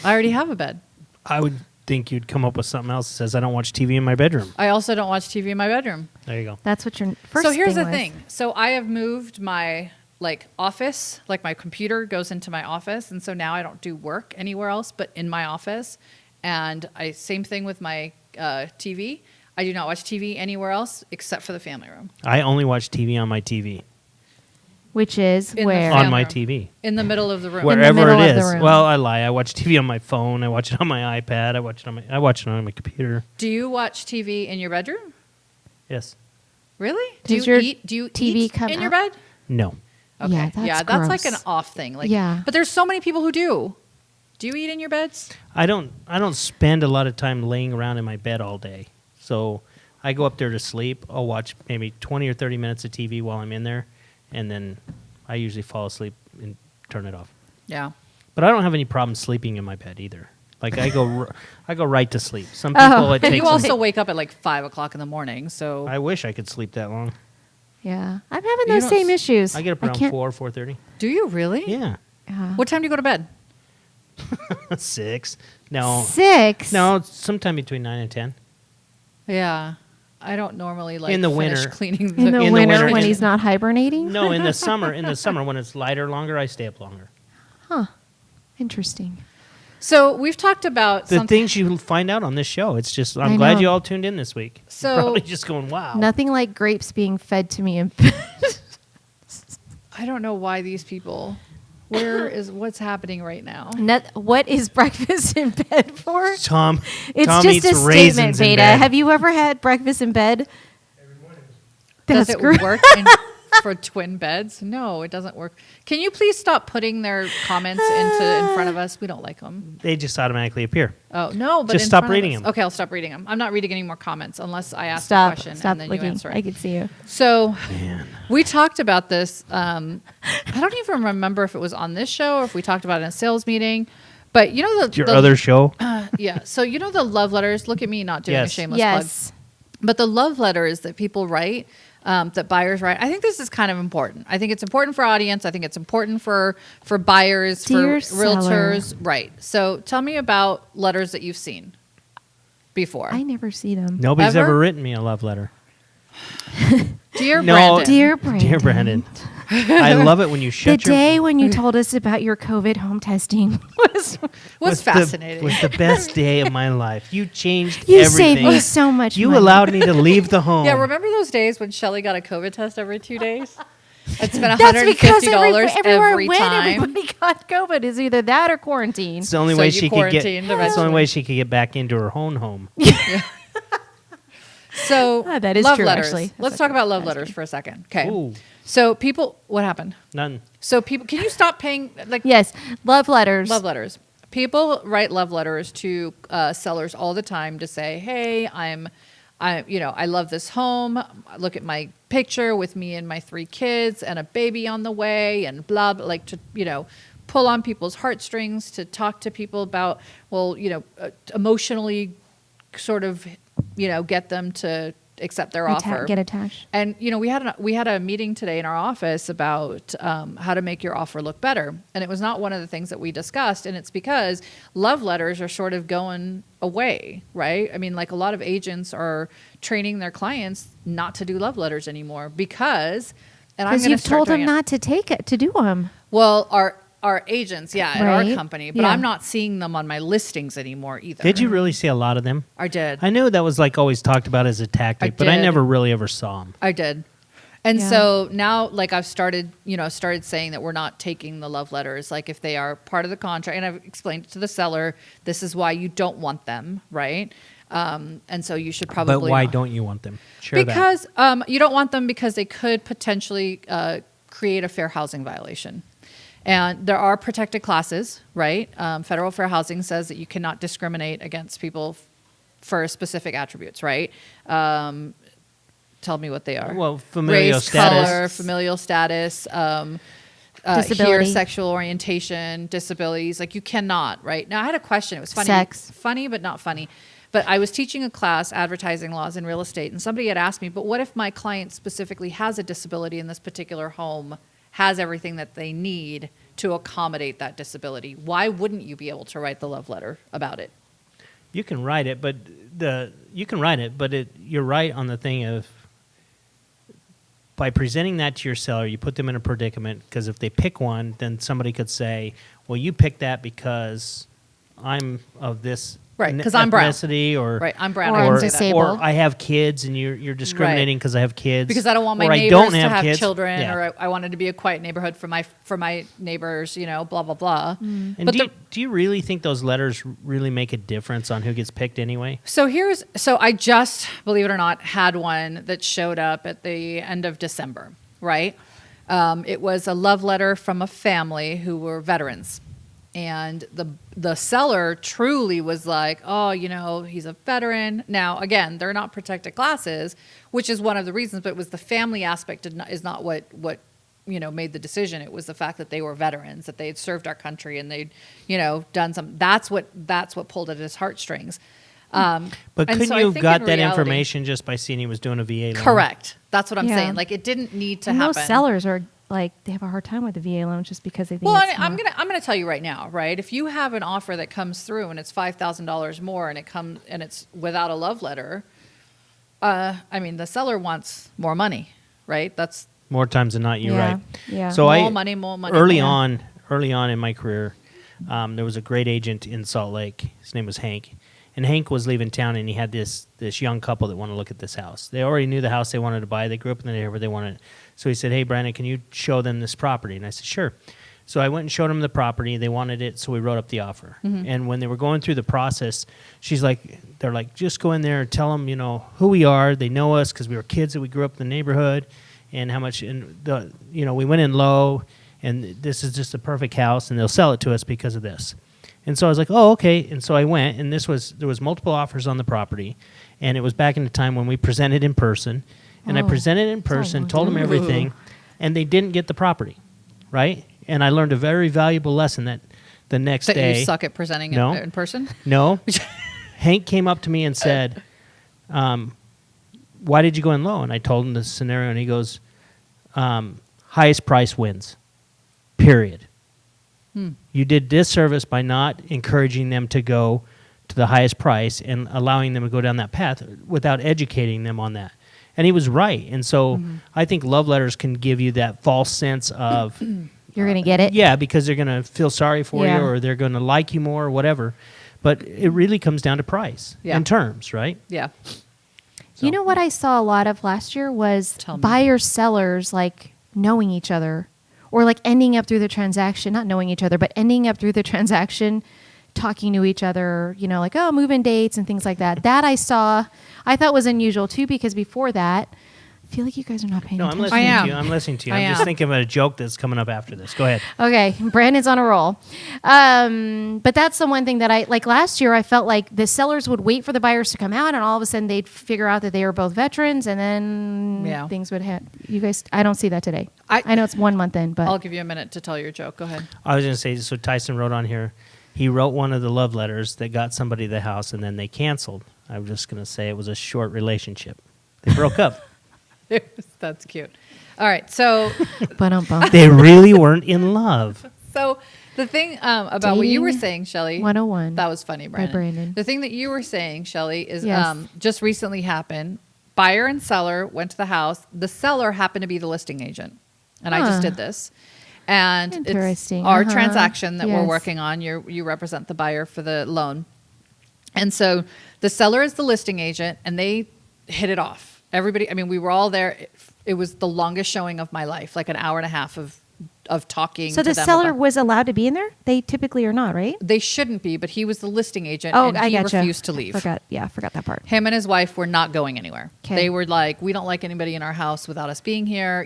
I already have a bed. I would think you'd come up with something else that says, I don't watch TV in my bedroom. I also don't watch TV in my bedroom. There you go. That's what your first. So here's thing the was. thing. So I have moved my office, like my computer goes into my office, and so now I don't do work anywhere else but in my office. And same thing with my TV. I do not watch TV anywhere else except for the family room. I only watch TV on my TV. Which is In the where family On my room. TV. In the middle of the room. Wherever middle it of the is. room. Well, I lie. I watch TV on my phone. I watch it on my iPad. I watch it on my computer. Do you watch TV in your bedroom? Yes. Really? Does Do your you eat? Do you TV eat come in your out? bed? No. Okay. Yeah, that's like an gross. off thing. Like, Yeah. But there's so many people who do. Do you eat in your beds? I don't spend a lot of time laying around in my bed all day. So I go up there to sleep. I'll watch maybe 20 or 30 minutes of TV while I'm in there, and then I usually fall asleep and turn it off. Yeah. But I don't have any problem sleeping in my bed either. Like I go right to sleep. Some people it And takes. you them- also wake up at like 5 o'clock in the morning. So I wish I could sleep that long. Yeah, I'm having You those don't same s- issues. I get up around can't- 4:30. do you really? Yeah, What time do you go to bed? 6. No, 6. no, sometime between 9 and 10. Yeah. I don't normally like In the finish winter. cleaning In the in the winter winter, when in- he's not hibernating. No, in the summer. In the summer when it's lighter longer, I stay up longer. Huh. Interesting. So we've talked about The something. things you find out on this show, it's just. I'm I glad know. you all tuned in this week. So- Probably just going, wow. Nothing like grapes being fed to me. I don't know why these people. What's happening right now? What is breakfast in bed for? Tom. It's Tom just eats a statement, raisins in Beta. bed. Have you ever had breakfast in bed? Does That's it great. work for twin beds? No, it doesn't work. Can you please stop putting their comments in front of us? We don't like them. They just automatically appear. Oh no, but Just in stop front of reading us. them. Okay, I'll stop reading them. I'm not reading any more comments unless I ask Stop. a question Stop and then looking. you answer it. I can see you. So Man. we talked about this. I don't even remember if it was on this show or if we talked about it in a sales meeting. But you know Your other show? yeah. So you know the love letters. Look at me not doing a Yes. shameless plug. Yes. But the love letters that people write, that buyers write, I think this is kind of important. I think it's important for audience. I think it's important for buyers, Dear for realtors. seller. Right. So tell me about letters that you've seen before. I never see them. Nobody's Ever? ever written me a love letter. Dear No, Brandon. Dear Brandon. Dear Brandon. I love it when you The shut your... day when you told us about your COVID home testing was fascinating. Was the best day of my life. You changed you everything. saved me so much You money. allowed me to leave the home. Yeah, remember those days when Shelly got a COVID test every 2 days? I'd spend That's because $150 everywhere every when time. everybody got COVID is either that or quarantine. It's the only So way you she could get. quarantined It's the only eventually. way she could get back into her own home. So Ah, that is love true, letters. actually. Let's talk about love letters for a second. Okay. Ooh, So people, what happened? none. So people, can you stop paying like Yes, love letters. love letters? People write love letters to sellers all the time to say, "Hey, I love this home. Look at my picture with me and my 3 kids and a baby on the way, and blah, blah," like to pull on people's heartstrings, to talk to people about, well, emotionally, sort of, get them to accept their offer. Get attached. And we had a meeting today in our office about how to make your offer look better, and it was not one of the things that we discussed. And it's because love letters are sort of going away, right? I mean, like a lot of agents are training their clients not to do love letters anymore because, and I'm Because going to you've start told doing them it. not to take it, to do them. Well, our agents, yeah, at our Right. company, but Yeah. I'm not seeing them on my listings anymore either. Did you really see a lot of them? I did. I knew that was like always talked about as a tactic, but I did. never really ever saw them. I did. And Yeah. so now, like, I've started saying that we're not taking the love letters. Like, if they are part of the contract, and I've explained to the seller, this is why you don't want them, right? And so you should probably. But why not. don't you want them? Share that. Because you don't want them because they could potentially create a fair housing violation. And there are protected classes, right? Federal fair housing says that you cannot discriminate against people for specific attributes, right? Tell me what they are. Well, familial Race, status. color, familial status, Disability. sexual orientation, disabilities. Like, you cannot, right? Now, I had a question. It was funny. Sex. Funny, but not funny. But I was teaching a class, advertising laws in real estate, and somebody had asked me, but what if my client specifically has a disability in this particular home, has everything that they need to accommodate that disability? Why wouldn't you be able to write the love letter about it? You can write it, but you're right on the thing of by presenting that to your seller, you put them in a predicament because if they pick one, then somebody could say, "Well, you picked that because I'm of this Right, 'cause I'm brown. ethnicity, or Right, I'm brown. Or I I'm can say that. disabled. or I have kids, and you're discriminating because I have kids Because I don't want my or I neighbors don't to have kids." children, Yeah. or I wanted to be a quiet neighborhood for my neighbors, blah blah blah. And But do you really think those letters really make a difference on who gets picked anyway? So I just, believe it or not, had one that showed up at the end of December, right? It was a love letter from a family who were veterans. And the seller truly was like, oh, he's a veteran. Now, again, they're not protected classes, which is one of the reasons, but it was the family aspect is not what made the decision. It was the fact that they were veterans, that they had served our country, and they'd, done some. That's what pulled at his heartstrings. But and couldn't so I you have think got in that reality- information just by seeing he was doing a VA loan? Correct. That's what I'm Yeah. saying. Like, it didn't need to And happen. most sellers are like they have a hard time with the VA loan just because they think. Well, it's I'm more- gonna tell you right now, right? If you have an offer that comes through and it's $5,000 more, and it's without a love letter, the seller wants more money, right? That's More times than not, you're Yeah, right. yeah. So more money. early Yeah. on in my career, there was a great agent in Salt Lake. His name was Hank, and Hank was leaving town, and he had this young couple that wanted to look at this house. They already knew the house they wanted to buy. They grew up in the neighborhood. They wanted it. So he said, "Hey, Brandon, can you show them this property?" And I said, "Sure." So I went and showed them the property. They wanted it, so we wrote up the offer. And when they were going through the process, they're like, just go in there and tell them, who we are. They know us because we were kids that we grew up in the neighborhood, and how much. And we went in low, and this is just a perfect house, and they'll sell it to us because of this. And so I was like, oh, okay. And so I went, and there was multiple offers on the property, and it was back in the time when we presented in person. And I Oh, presented in that's a person, long told them time. everything, and they didn't get the property, right? And I learned a very valuable lesson that the next that day. you suck at presenting No. in person. No. Hank came up to me and said, why did you go in low? And I told him the scenario, and he goes, highest price wins, period. You did disservice by not encouraging them to go to the highest price and allowing them to go down that path without educating them on that. And he was right. And so I think love letters can give you that false sense of, You're gonna get it. yeah, because they're going to feel sorry for Yeah. you, or they're going to like you more, or whatever. But it really comes down to price Yeah. and terms, right? Yeah. You know what I saw a lot of last year was Tell me. buyers sellers like knowing each other, or like ending up through the transaction, not knowing each other, but ending up through the transaction, talking to each other, like, oh, move-in dates and things like that. That I thought was unusual too, because before that, I feel like you guys are not paying No, I'm attention. listening I to am. you. I'm listening to you. I I'm just am. thinking about a joke that's coming up after this. Go ahead. Okay, Brandon's on a roll. But that's the one thing that I like last year. I felt like the sellers would wait for the buyers to come out, and all of a sudden they'd figure out that they were both veterans, and then Yeah. things would happen. You guys, I don't see that today. I- I know it's 1 month in, but I'll give you a minute to tell your joke. Go ahead. I was going to say, so Tyson wrote on here, he wrote one of the love letters that got somebody the house, and then they canceled. I'm just going to say it was a short relationship. They broke up. That's cute. All right. So They really weren't in love. the thing about what you were Dating saying, Shelly, 101 that was funny, by Brandon. Brandon. The thing that you were saying, Shelly, is Yes. just recently happened. Buyer and seller went to the house. The seller happened to be the listing agent. And I just Huh. did this. And it's Interesting. our Uh-huh. transaction that we're Yes. working on. You represent the buyer for the loan. And so the seller is the listing agent, and they hit it off. Everybody, we were all there. It was the longest showing of my life, like an hour and a half of talking. So to the them seller about- was allowed to be in there? They typically are not, right? They shouldn't be, but he was the listing agent, Oh, and I he gotcha. refused to leave. Forgot that part. Him and his wife were not going anywhere. 'Kay. They were like, we don't like anybody in our house without us being here.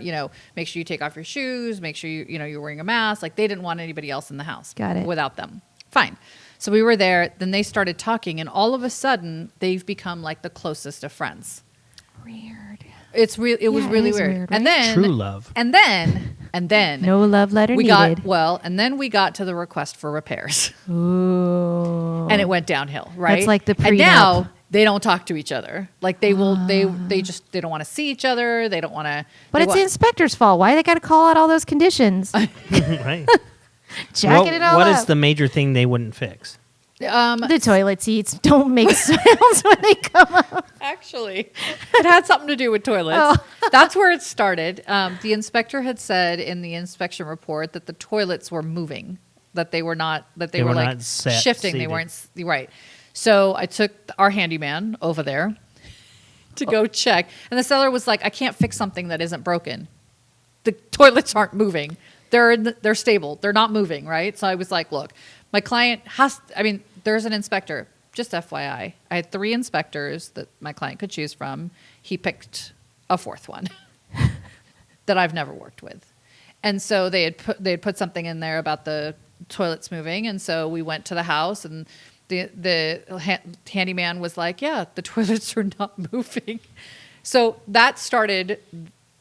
Make sure you take off your shoes. Make sure you're wearing a mask. Like, they didn't want anybody else in the house. Got it. Without them. Fine. So we were there. Then they started talking, and all of a sudden, they've become like the closest of friends. Weird. It was Yeah, really it is weird. weird, And right? then True love. And then No love letter we needed. and then we got to the request for repairs. Ooh. And it went downhill, right? That's like the And now prenup. they don't talk to each other. Like, they will, they don't want to see each other. They don't want to. But it's the inspector's fault. Why they got to call out all those conditions? Right. Jacking it all What up. is the major thing they wouldn't fix? The toilet seats don't make sounds when they come up. Actually, it had something to do with toilets. Oh. That's where it started. The inspector had said in the inspection report that the toilets were moving, that they were not, that they, They were were like not set, shifting. They seated. weren't right. So I took our handyman over there to go check, and the seller was like, "I can't fix something that isn't broken. The toilets aren't moving. They're stable. They're not moving, right?" So I was like, "Look, my client there's an inspector. Just FYI, I had 3 inspectors that my client could choose from. He picked a 4th one that I've never worked with, and so they had put something in there about the toilets moving, and so we went to the house, and the handyman was like, "Yeah, the toilets are not moving." So that started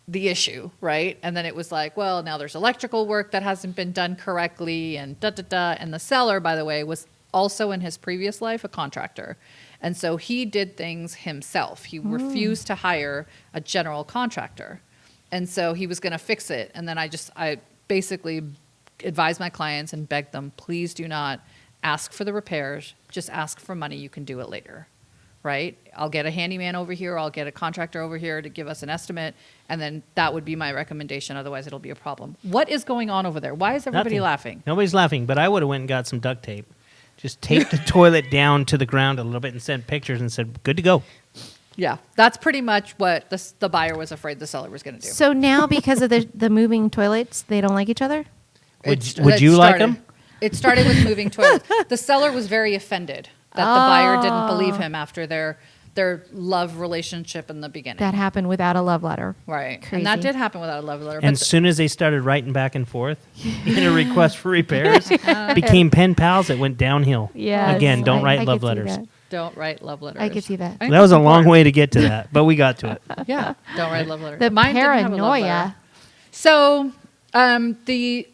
the issue, right? And then it was like, well, now there's electrical work that hasn't been done correctly and da-da-da. And the seller, by the way, was also in his previous life a contractor. And so he did things himself. He refused to hire a general contractor. And so he was going to fix it. And then I basically advised my clients and begged them, please do not ask for the repairs. Just ask for money. You can do it later, right? I'll get a handyman over here. I'll get a contractor over here to give us an estimate. And then that would be my recommendation. Otherwise, it'll be a problem. What is going on over there? Why is everybody Nothing. laughing? Nobody's laughing, but I would have went and got some duct tape. Just taped the toilet down to the ground a little bit and sent pictures and said, good to go. Yeah, that's pretty much what the buyer was afraid the seller was going to do. So now, because of the moving toilets, they don't like each other? Would you like them? It started with moving toilets. The seller was very offended that the buyer didn't believe him after their love relationship in the beginning. That happened without a love letter. Right. Crazy. And that did happen without a love letter. And as soon as they started writing back and forth in a request for repairs, became pen pals, it went downhill. Yes. Again, don't I write could love see letters. that. don't write love letters. I could see that. I think That was that's a long important. way to get to that, but we got to it. Yeah, don't write love letters. The Mine didn't have a love letter. paranoia. So the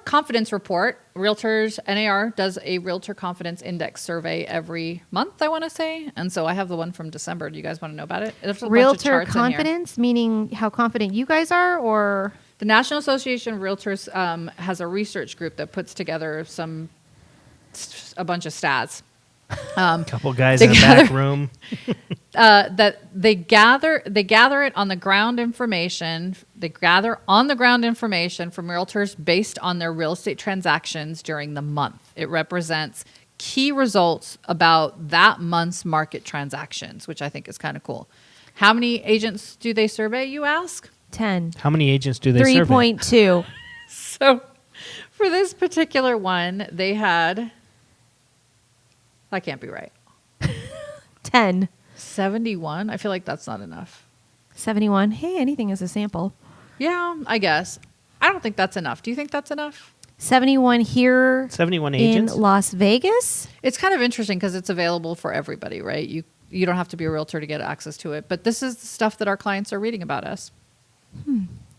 confidence report, Realtors NAR does a Realtor Confidence Index survey every month, I want to say. And so I have the one from December. Do you guys want to know about it? There's a bunch of Realtor charts in here. confidence, meaning how confident you guys are, or The National Association of Realtors has a research group that puts together a bunch of stats. Couple guys in the back room. That they gather it on the ground information. They gather on the ground information from realtors based on their real estate transactions during the month. It represents key results about that month's market transactions, which I think is kind of cool. How many agents do they survey, you ask? 10. How many agents do they survey? 3.2. So for this particular one, they had, that can't be right, 10. 71. I feel like that's not enough. 71. Hey, anything is a sample. Yeah, I guess. I don't think that's enough. Do you think that's enough? 71 here 71 in agents? Las Vegas. It's kind of interesting because it's available for everybody, right? You don't have to be a realtor to get access to it. But this is the stuff that our clients are reading about us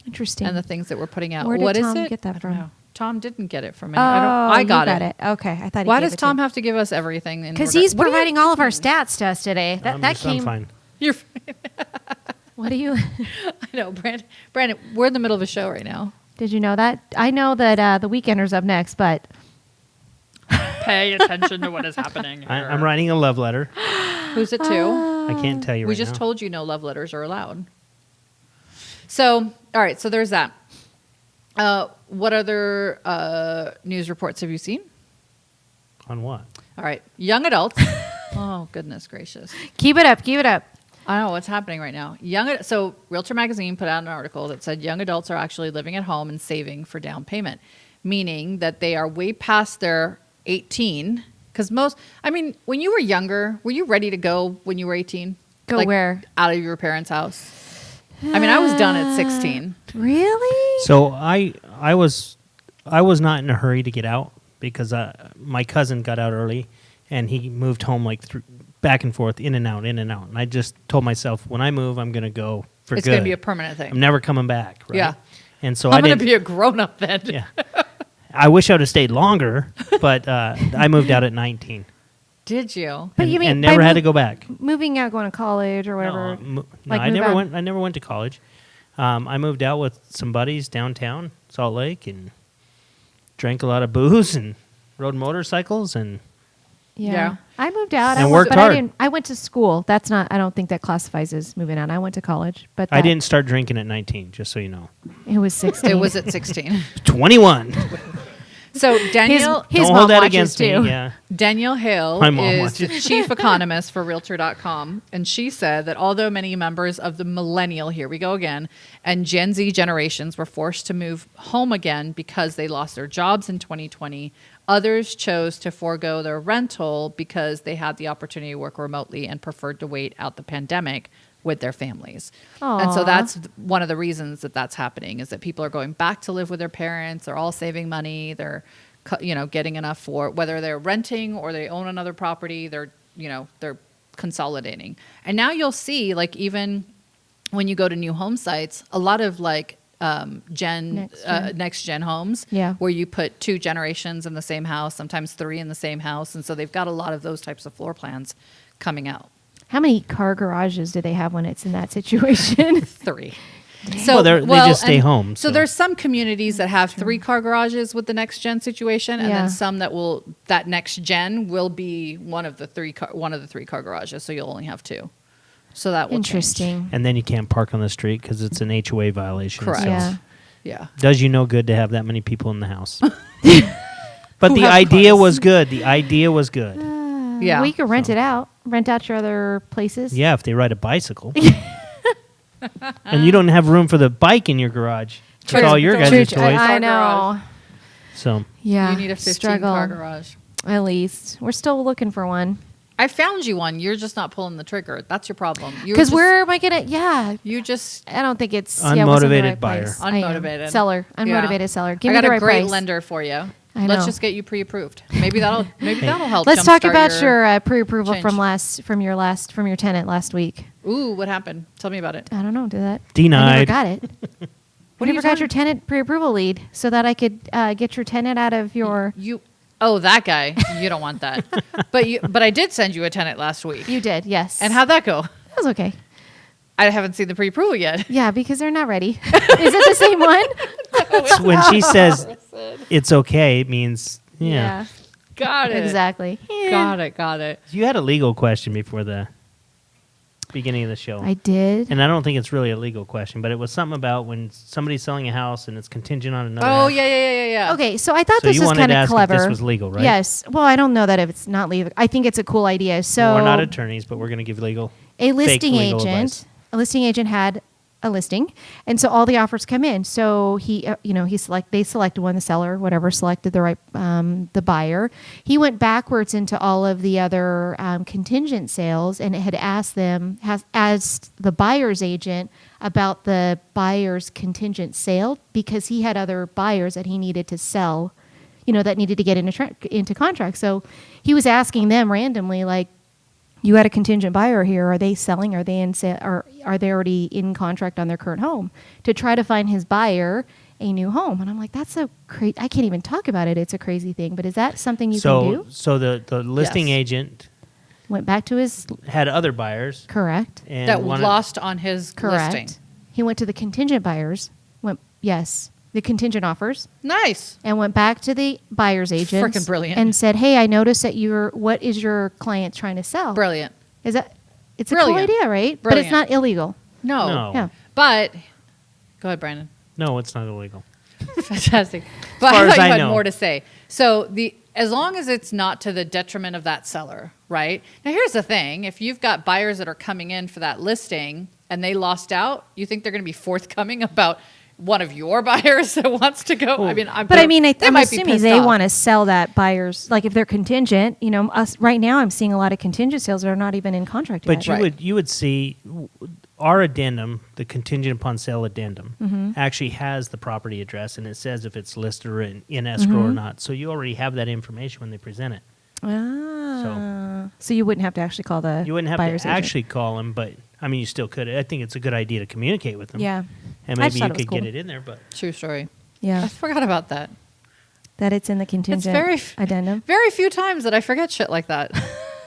Interesting. and the things that we're putting out. Where did What is Tom it? get that I don't from? know. Tom didn't get it from me. Oh, I you got it. Okay, I thought. Why does Tom have to give us everything? Because he's providing all of our stats to us today. That I'm came. fine. You're. What do you? I know, Brandon. We're in the middle of a show right now. Did you know that? I know that the Weekender's up next, but Pay attention to what is happening. I'm writing a love letter. Who's it to? I can't tell you We right just now. told you no love letters are allowed. So, all right. So there's that. What other news reports have you seen? On what? All right. Young adults. Oh, goodness gracious. keep it up. Keep it up. I don't know what's happening right now. So Realtor Magazine put out an article that said young adults are actually living at home and saving for down payment, meaning that they are way past their 18. Because when you were younger, were you ready to go when you were 18? Go where? Out of your parents' house. I was done at 16. Really? So I was not in a hurry to get out because my cousin got out early, and he moved home like back and forth, in and out. And I just told myself, when I move, I'm going to go for It's good. going to be a permanent thing. I'm never coming back. Right? Yeah. And so I'm I going to didn't. be a grown-up then. Yeah. I wish I would have stayed longer, but I moved out at 19. Did you? But and, you mean and by never had to go back. moving out, going to college or whatever? No, Like I move never out? went. I never went to college. I moved out with some buddies downtown Salt Lake and drank a lot of booze and rode motorcycles and Yeah. I moved out. And I worked but hard. I went to school. That's not. I don't think that classifies as moving out. I went to college, but I didn't start drinking at 19. Just so you know, It was 16. It was at 16. 21. So Danielle... His Don't mom hold that watches against too. me. Yeah. Danielle Hale My mom is the watches. chief economist for Realtor.com, and she said that although many members of the millennial, here we go again, and Gen Z generations were forced to move home again because they lost their jobs in 2020, others chose to forego their rental because they had the opportunity to work remotely and preferred to wait out the pandemic with their families. And so Aw. that's one of the reasons that that's happening, is that people are going back to live with their parents. They're all saving money. They're getting enough for whether they're renting or they own another property. They're consolidating. And now you'll see, like, even when you go to new home sites, a lot of like next gen homes, Yeah. where you put 2 generations in the same house, sometimes 3 in the same house, and so they've got a lot of those types of floor plans coming out. How many car garages do they have when it's in that situation? 3. So Well, they just stay and home, So so. there's some communities that have 3 car garages with the next gen situation, and Yeah. then some that next gen will be one of the 3 car garages. So you'll only have 2. So that will change. Interesting. And then you can't park on the street because it's an HOA violation. Correct. So Yeah. Yeah. does you no good to have that many people in the house. But Who the have idea cars. was good. The idea was good. Yeah. Well, you could rent So- it out. Rent out your other places. Yeah, if they ride a bicycle. And you don't have room for the bike in your garage. True. With all your True, guys' true. toys. I Car know. So Yeah. You need a 15 struggle. car garage. At least we're still looking for one. I found you one. You're just not pulling the trigger. That's your problem. Because where am I gonna? Yeah, You just I don't think it's Unmotivated yeah, it wasn't the right buyer. place. I am. Unmotivated. Seller. Unmotivated Yeah. seller. Give I me got the a right great price. lender for you. I Let's know. just get you pre-approved. Maybe that'll help. Let's talk jumpstart about your pre-approval change. from your tenant last week. Ooh, what happened? Tell me about it. I don't know. Did that? I never Denied. got it. What I are never you got talking- your tenant pre-approval lead so that I could get your tenant out of your. Oh, that guy. You don't want that. But I did send you a tenant last week. You did, yes. And how'd that go? That was okay. I haven't seen the pre-approval yet. Yeah, because they're not ready. Is it the same one? So when she says it's okay, it means, yeah. Got it. Exactly. Got it. You had a legal question before the beginning of the show. I did. And I don't think it's really a legal question, but it was something about when somebody's selling a house and it's contingent on another Oh, house. yeah. Okay, so I thought So this you was wanted kind to of ask if clever. this was legal, right? Yes. Well, I don't know that if it's not legal. I think it's a cool idea. So We're not attorneys, but we're going to give legal. a listing legal agent, advice. a listing agent had a listing, and so all the offers come in. So they selected one, the seller, whatever, selected the right, the buyer. He went backwards into all of the other contingent sales, and it had asked the buyer's agent about the buyer's contingent sale because he had other buyers that he needed to sell, that needed to get into contract. So he was asking them randomly, like, you had a contingent buyer here. Are they selling? Are they in sale? Or are they already in contract on their current home? To try to find his buyer a new home. And I'm like, that's so crazy. I can't even talk about it. It's a crazy thing. But is that something you can do? So the listing Yes. agent Went back to his had other buyers correct. and That wanted- lost on his Correct. listing. He went to the contingent buyers. The contingent offers, Nice. and went back to the buyer's agent. Frickin' brilliant. And said, hey, I noticed that what is your client trying to sell? Brilliant. It's a Brilliant. cool idea, right? But Brilliant. it's not illegal. No. No. Yeah. But go ahead, Brandon. No, it's not illegal. Fantastic. But far I as thought I you had know. more to say. So as long as it's not to the detriment of that seller, right? Now here's the thing: if you've got buyers that are coming in for that listing and they lost out, you think they're going to be forthcoming about one of your buyers that wants to go? I mean, I'm they assuming pissed they off. want to sell that buyers. Like if they're contingent, us right now, I'm seeing a lot of contingent sales that are not even in contract But yet. you would see our addendum, the contingent upon sale addendum, actually has the property address and it says if it's listed or in escrow or not. So you already have that information when they present it. So you wouldn't have to actually call the You wouldn't have buyer's to agent. actually call them, but I mean, you still could. I think it's a good idea to communicate with them. Yeah, And I just maybe thought you it was could get cool. it in there, but True story. I Yeah, forgot about that. that it's in the contingent very addendum. Very few times that I forget shit like that.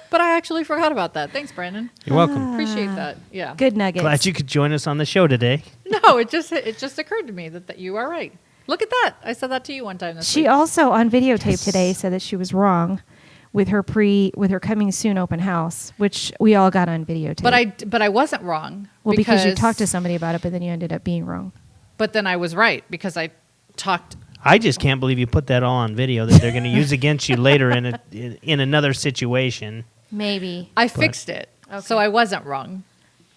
But I actually forgot about that. Thanks, Brandon. you're welcome. Appreciate that. Yeah. Good nuggets. Glad you could join us on the show today. No, it just occurred to me that you are right. Look at that. I said that to you one time this She week. also on videotape today said that she was wrong with her coming soon open house, which we all got on videotape. But I wasn't wrong. well, because you talked to somebody about it, but then you ended up being wrong. But then I was right because I talked. I just can't believe you put that all on video that they're going to use against you later in another situation. Maybe. I fixed it, so I wasn't wrong.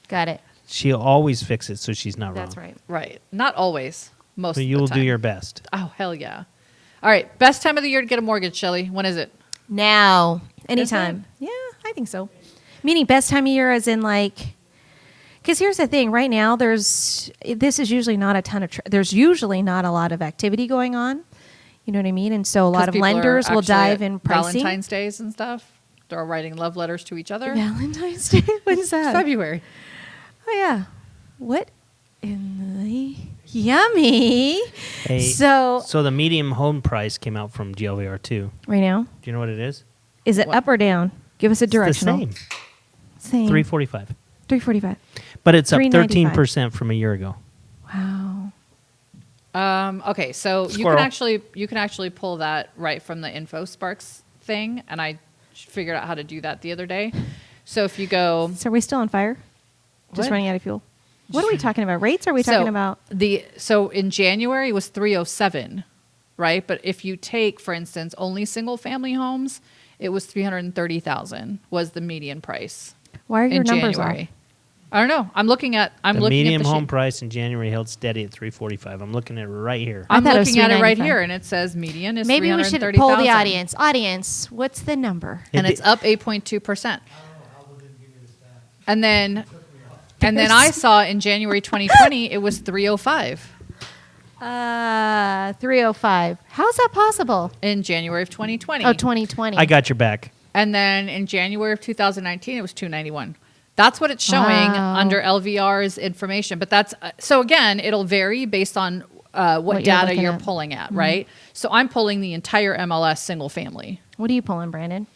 Got it. She'll always fix it so she's not That's wrong. right. Right. Not always. Most So of you'll the time. do your best. Oh, hell yeah. All right. Best time of the year to get a mortgage, Shelly. When is it? Now. Anytime. Yeah, I think so. Meaning best time of year as in like, because here's the thing. Right now, this is usually not a ton of, there's usually not a lot of activity going on. You know what I mean? And so a lot 'Cause of people are lenders will actually dive at in pricing. Valentine's Days and stuff. They're writing love letters to each other. Valentine's Day? When's It's that? February. Oh, yeah. What in the yummy? Hey, So so the medium home price came out from GLVR too. right now, Do you know what it is? is it up or down? Give us a directional. It's the same. Same. 345. 345. But it's up $395. 13% from a year ago. Wow. Okay, so Squirrel. you can actually pull that right from the InfoSparks thing, and I figured out how to do that the other day. So if you go, So are we still on fire? Just What? running out of fuel. What are we talking about? Rates? Are we talking about? so in January it was 307, right? But if you take, for instance, only single family homes, it was 330,000 was the median price. Why are your in numbers January. off? I don't know. I'm looking at The the medium sheet. home price in January held steady at 345. I'm looking at it right here. I I'm thought it was looking at it right 395. here, and it says median is Maybe we should 330,000. poll the audience. Audience, what's the number? and it's up 8.2%. And then I saw in January 2020 it was 305 305. How's that possible? in January of 2020. Oh, 2020. I got your back. And then in January of 2019 it was 291. That's what it's showing Wow. under LVR's information. But that's so again, it'll vary based on what What you're data looking you're at. pulling at, right? So I'm pulling the entire MLS single family. What are you pulling, Brandon?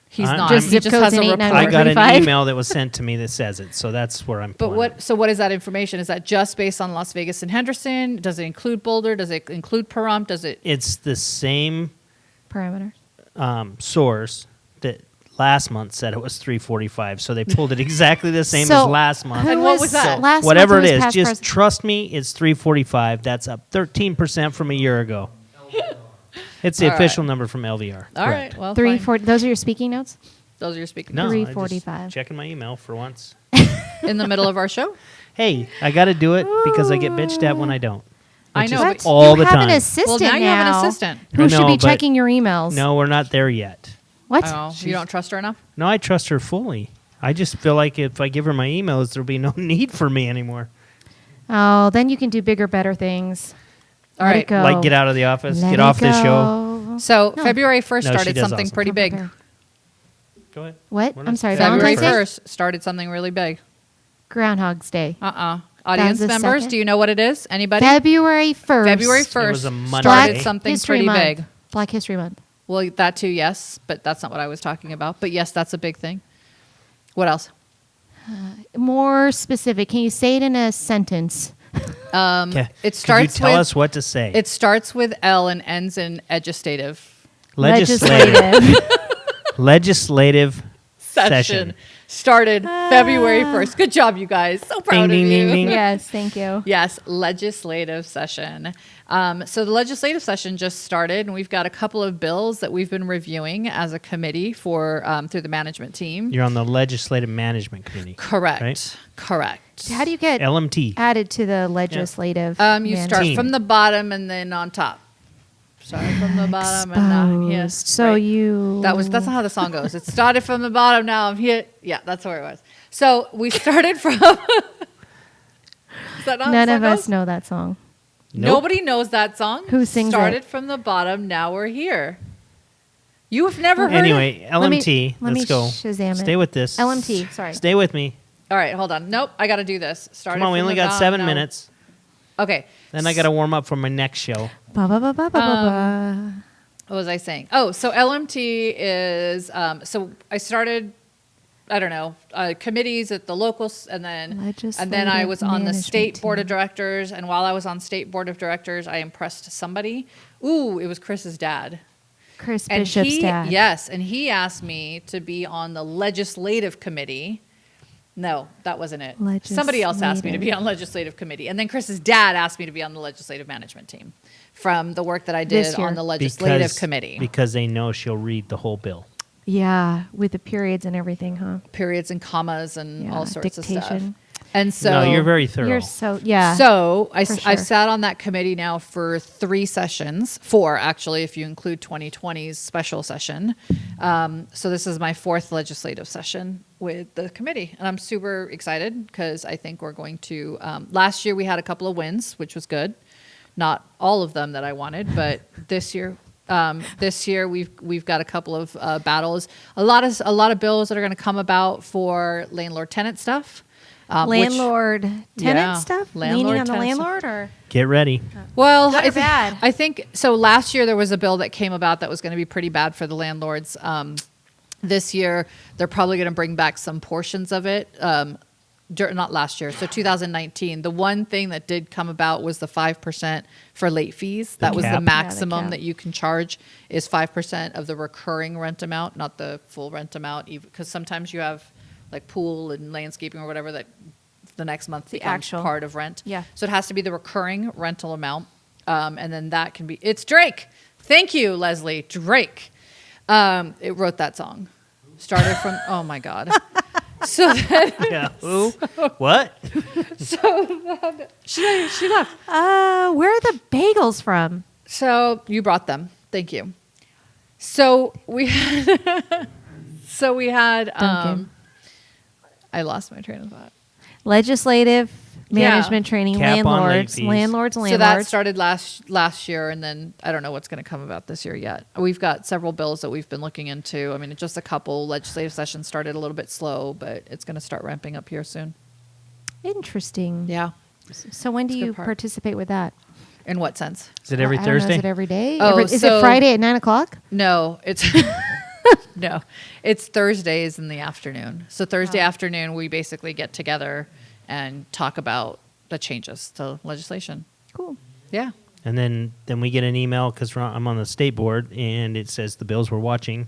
He's I'm- not. Just He zip just codes has a and report. 891. I got an 45? email that was sent to me that says it, so that's where I'm But pulling it. what is that information? Is that just based on Las Vegas and Henderson? Does it include Boulder? Does it include Pahrump? Does it? It's the same Parameter. source that last month said it was 345, so they pulled it exactly the same So, as last month. Who And what was that? Last Whatever month it is, past just present. trust me, it's 345. That's up 13% from a year ago. It's the All official right. number from LVR. All Correct. right. Well, fine. 340. Those are your speaking notes? Those are your speaking No, notes. I just 345. checking my email for once. In the middle of our show. Hey, I got to do it because I get bitched at when I don't. I Which know, is but- all you the have time. an assistant Well, now you have an assistant. I Who should know, be but- checking your emails? No, we're not there yet. What? Oh, you don't trust her enough? No, I trust her fully. I just feel like if I give her my emails, there'll be no need for me anymore. Oh, then you can do bigger, better things. All Let right. it go. Like get out of the office, Let get it off this show. go. So No. February 1st No, she started does something awesome. pretty Don't big. prepare. Go ahead. What? When I'm is sorry. February February Valentine's Day? 1st started something really big. Groundhog's Day. Audience the members, second? do you know what it is? Anybody? February 1st. February It 1st was a Monday. started Black something History pretty Month. big. Black History Month. Well, that too, yes, but that's not what I was talking about. But yes, that's a big thing. What else? More specific. Can you say it in a sentence? Okay. It Could starts you tell with us what to say? it starts with L and ends in legislative Legislative. Legislative session. Started February 1st. Good job, you guys. So proud Ding, of ding, you. ding, ding. Yes, thank you. Yes, legislative session. So the legislative session just started, and we've got a couple of bills that we've been reviewing as a committee for through the management team. You're on the Legislative Management Committee. Correct. Right? Correct. How do you get LMT. added to the legislative? You start Team. from the bottom and then on top. Start from the bottom and now yes. Exposed. So right. you. That's not how the song goes. It started from the bottom. Now I'm here. Yeah, that's where it was. So we started from. Is that not how None the of song us goes? know that song. Nope. Nobody knows that song. Who sings Started it? from the bottom. Now we're here. You have never heard Anyway, it? LMT. let me Let's go. Shazam it. Stay with this. LMT, sorry. Stay with me. All right, hold on. Nope, I got to do this. Started Come on, we from only the got bottom, 7 now- minutes. Okay. Then I got to warm up for my next show. Ba, ba, ba, ba, ba, ba. What was I saying? Oh, so LMT is so I started. I don't know committees at the locals, and then I was on the Legislative state board of management directors. And while I was on state board of directors, I impressed somebody. Ooh, it was Chris's dad. Chris And Bishop's dad. Yes, and he asked me to be on the legislative committee. No, that wasn't it. Somebody else asked me to be on legislative committee. And then Chris's dad asked me to be on the legislative management team from the work that I did This year. on the legislative committee. Because they know she'll read the whole bill. Yeah, with the periods and everything, huh? Periods and commas and Yeah, all sorts of stuff. dictation. And so no, you're very thorough. You're so, yeah. So for sure. I've sat on that committee now for 3 sessions, 4 actually, if you include 2020's special session. So this is my 4th legislative session with the committee, and I'm super excited because I think we're going to. Last year we had a couple of wins, which was good. Not all of them that I wanted, but this year. We've got a couple of battles, a lot of bills that are going to come about for landlord tenant stuff. Landlord tenant Yeah, stuff? landlord, Leaning on the tenant stuff. landlord or? Get ready. Well, Good or bad? I think so. Last year there was a bill that came about that was going to be pretty bad for the landlords. This year they're probably going to bring back some portions of it. Not last year, so 2019. The one thing that did come about was the 5% for late fees. That was the cap. maximum cap. that you can charge is 5% of the recurring rent amount, not the full rent amount. Because sometimes you have like pool and landscaping or whatever that the next month becomes actual. part of rent. Yeah. So it has to be the recurring rental amount, and then that can be. It's Drake. Thank you, Leslie. Drake. It wrote that song. Started from. Oh my God. So then, Yeah. Who? What? she left. Where are the bagels from? So you brought them. Thank you. So we had. Duncan. I lost my train of thought. Legislative management training, Cap on late landlords, fees. landlords, So that landlords. started last year, and then I don't know what's going to come about this year yet. We've got several bills that we've been looking into. I mean, just a couple. Legislative sessions started a little bit slow, but it's going to start ramping up here soon. Interesting. Yeah. So when do It's a good you part. participate with that? In what sense? Is it every I don't know, Thursday? is it every day? Oh, is so- it Friday at 9:00? No, it's no, it's Thursdays in the afternoon. So Thursday afternoon, we basically get together and talk about the changes to legislation. Cool. Yeah. And then we get an email because I'm on the state board, and it says the bills we're watching.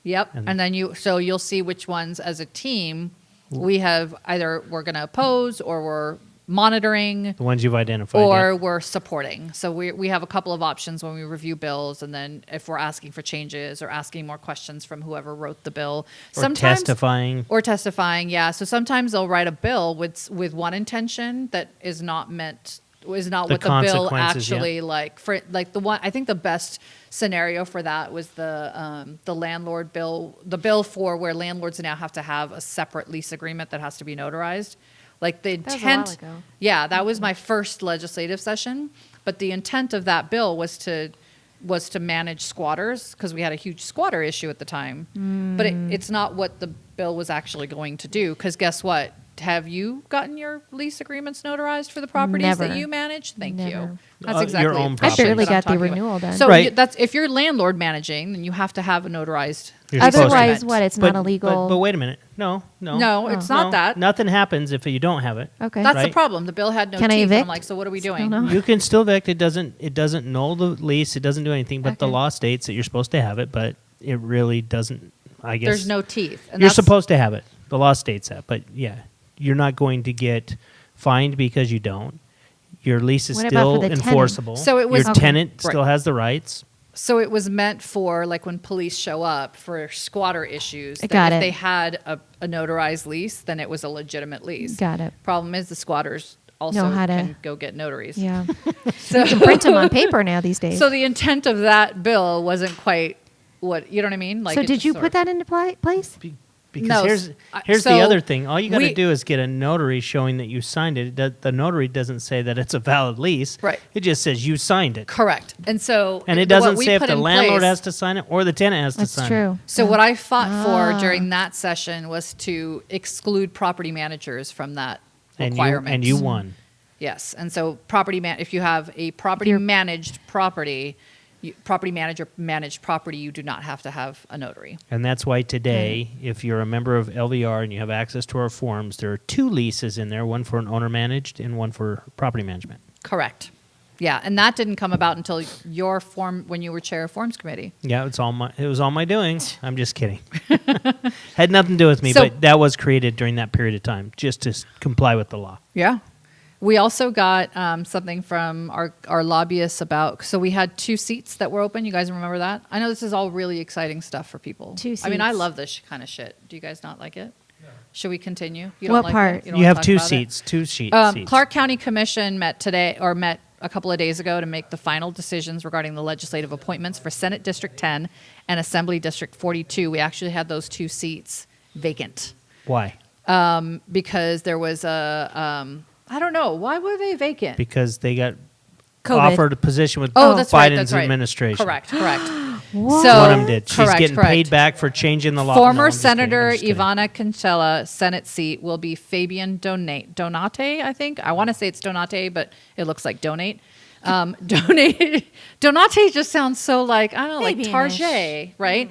Yep. And- And then you'll see which ones as a team we have either we're going to oppose or we're monitoring The ones you've identified. or yeah. we're supporting. So we have a couple of options when we review bills, and then if we're asking for changes or asking more questions from whoever wrote the bill. Or testifying. Or testifying, yeah. So sometimes they'll write a bill with one intention that is not what the bill consequences, yeah. actually like the one. I think the best scenario for that was the landlord bill, the bill for where landlords now have to have a separate lease agreement that has to be notarized. Like the was a intent, while ago. yeah, that was my first legislative session. But the intent of that bill was to manage squatters because we had a huge squatter issue at the time. But it's not what the bill was actually going to do. Because guess what? Have you gotten your lease agreements notarized for the properties that Never. you manage? Thank you. Never. That's Your exactly. own the I property. barely shit that I'm got the talking about. renewal done. So Right. that's if you're landlord managing, then you have to have a notarized. You're supposed to. Otherwise, what? It's not illegal. But wait a minute. No. No, it's not No. that. Nothing happens if you don't have it. Okay. That's the Right. problem. The bill had no Can I teeth. And I'm evict? like, so what are we Still doing? no. You can still evict. It doesn't null the lease. It doesn't do anything. But the Okay. law states that you're supposed to have it. But it really doesn't. I guess There's no teeth. And you're that's- supposed to have it. The law states that. But yeah, you're not going to get fined because you don't. Your lease is What about still for the tenant? enforceable. So it was- your Okay. tenant Right. still has the rights. So it was meant for like when police show up for squatter issues. I that got if it. they had a notarized lease, then it was a legitimate lease. Got it. Problem is the squatters also Know how to- can go get notaries. Yeah. So, You can print them on paper now these days. so the intent of that bill wasn't quite what you know what I mean. Like So it did just you sort put of- that into place? Because No, here's so the other thing. All you got to we- do is get a notary showing that you signed it. The notary doesn't say that it's a valid lease. Right. It just says you signed it. Correct. And so And it what doesn't we say if put the in landlord place- has to sign it or the tenant has to That's sign true. it. So what I fought for Ah. during that session was to exclude property managers from that requirement. And you won. Yes, and so if you have a property You're- managed property, property manager managed property, you do not have to have a notary. And that's why today, if you're a member of LVR and you have access to our forms, there are 2 leases in there, one for an owner managed and one for property management. Correct. Yeah, and that didn't come about until your form when you were chair of forms committee. Yeah, it was all my doing. I'm just kidding. Had nothing to do with me, So- but that was created during that period of time just to comply with the law. Yeah. We also got something from our lobbyists about. So we had 2 seats that were open. You guys remember that? I know this is all really exciting stuff for people. 2 I mean, I seats. love this kind of shit. Do you guys not like it? Should we continue? You What like part? it? don't You wanna have talk 2 about it? seats, seats. Clark County Commission met a couple of days ago to make the final decisions regarding the legislative appointments for Senate District 10 and Assembly District 42. We actually had those 2 seats vacant Why? because there was I don't know. Why were they vacant? Because they got COVID. offered a position with Oh, that's right. Biden's That's right. administration. Correct. What? So One of them did. She's correct, getting correct. paid back for changing the law. No, Former I'm just kidding. Senator I'm just kidding. Ivana Cancella Senate seat will be Fabian Donate, I think. I want to say it's Donate, but it looks like donate. Donate just sounds so like, I don't know, like Fabian-ish. Target, right?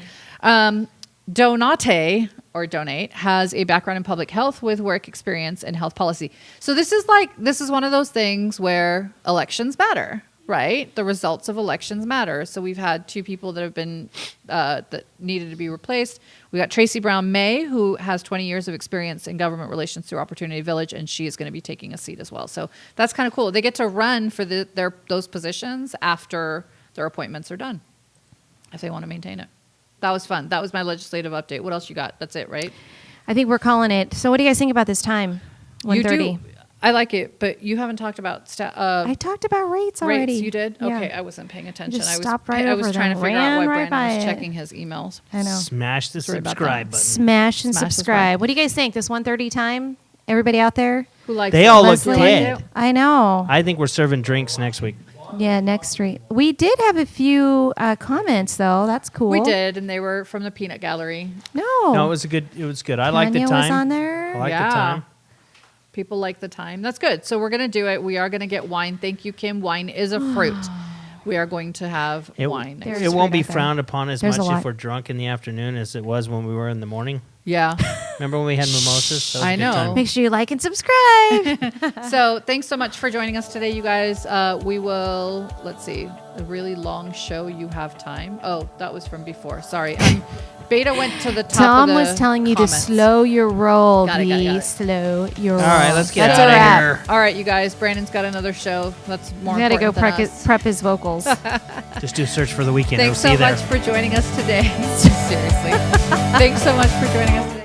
Donate or Donate has a background in public health with work experience in health policy. So this is one of those things where elections matter, right? The results of elections matter. So we've had two people that have been that needed to be replaced. We got Tracy Brown May, who has 20 years of experience in government relations through Opportunity Village, and she is going to be taking a seat as well. So that's kind of cool. They get to run for those positions after their appointments are done, if they want to maintain it. That was fun. That was my legislative update. What else you got? That's it, right? I think we're calling it. So what do you guys think about this time? You 1:30. do. I like it, but you haven't talked about I talked about rates already. rates. You did? Yeah. Okay, I wasn't paying attention. Just I was stopped right I was over trying to them, figure out why ran right Brandon was by it. checking his emails. I know. Smash the Sorry about subscribe that. button. Smash and Smash the subscribe. What do you guys think? This 1:30 time? Everybody out there? Who likes They it? all look Leslie? dead. I know. I think we're serving drinks next week. Yeah, next week. We did have a few comments though. That's cool. We did, and they were from the Peanut Gallery. No. No, it was good. It was good. I liked the Tanya time. was on there. I liked Yeah. the time. People like the time. That's good. So we're going to do it. We are going to get wine. Thank you, Kim. Wine is a fruit. We are going to have wine. There's It won't be fruit out there. frowned upon as There's a much lot. if we're drunk in the afternoon as it was when we were in the morning. Yeah. Remember when we had mimosas? That was I a good know. time. Make sure you like and subscribe. So thanks so much for joining us today, you guys. We will, let's see, a really long show. You have time. Oh, that was from before. Sorry. Beta went to the top Tom of the was telling you comments. to slow your roll. Got it. Slow your roll. All right, let's get That's out a of wrap. here. All right, you guys. Brandon's got another show. That's more We got to go important than us. prep his vocals. Just do a search for the weekend. Thanks It'll see so you there. much for joining us today. Seriously. Thanks so much for joining us today.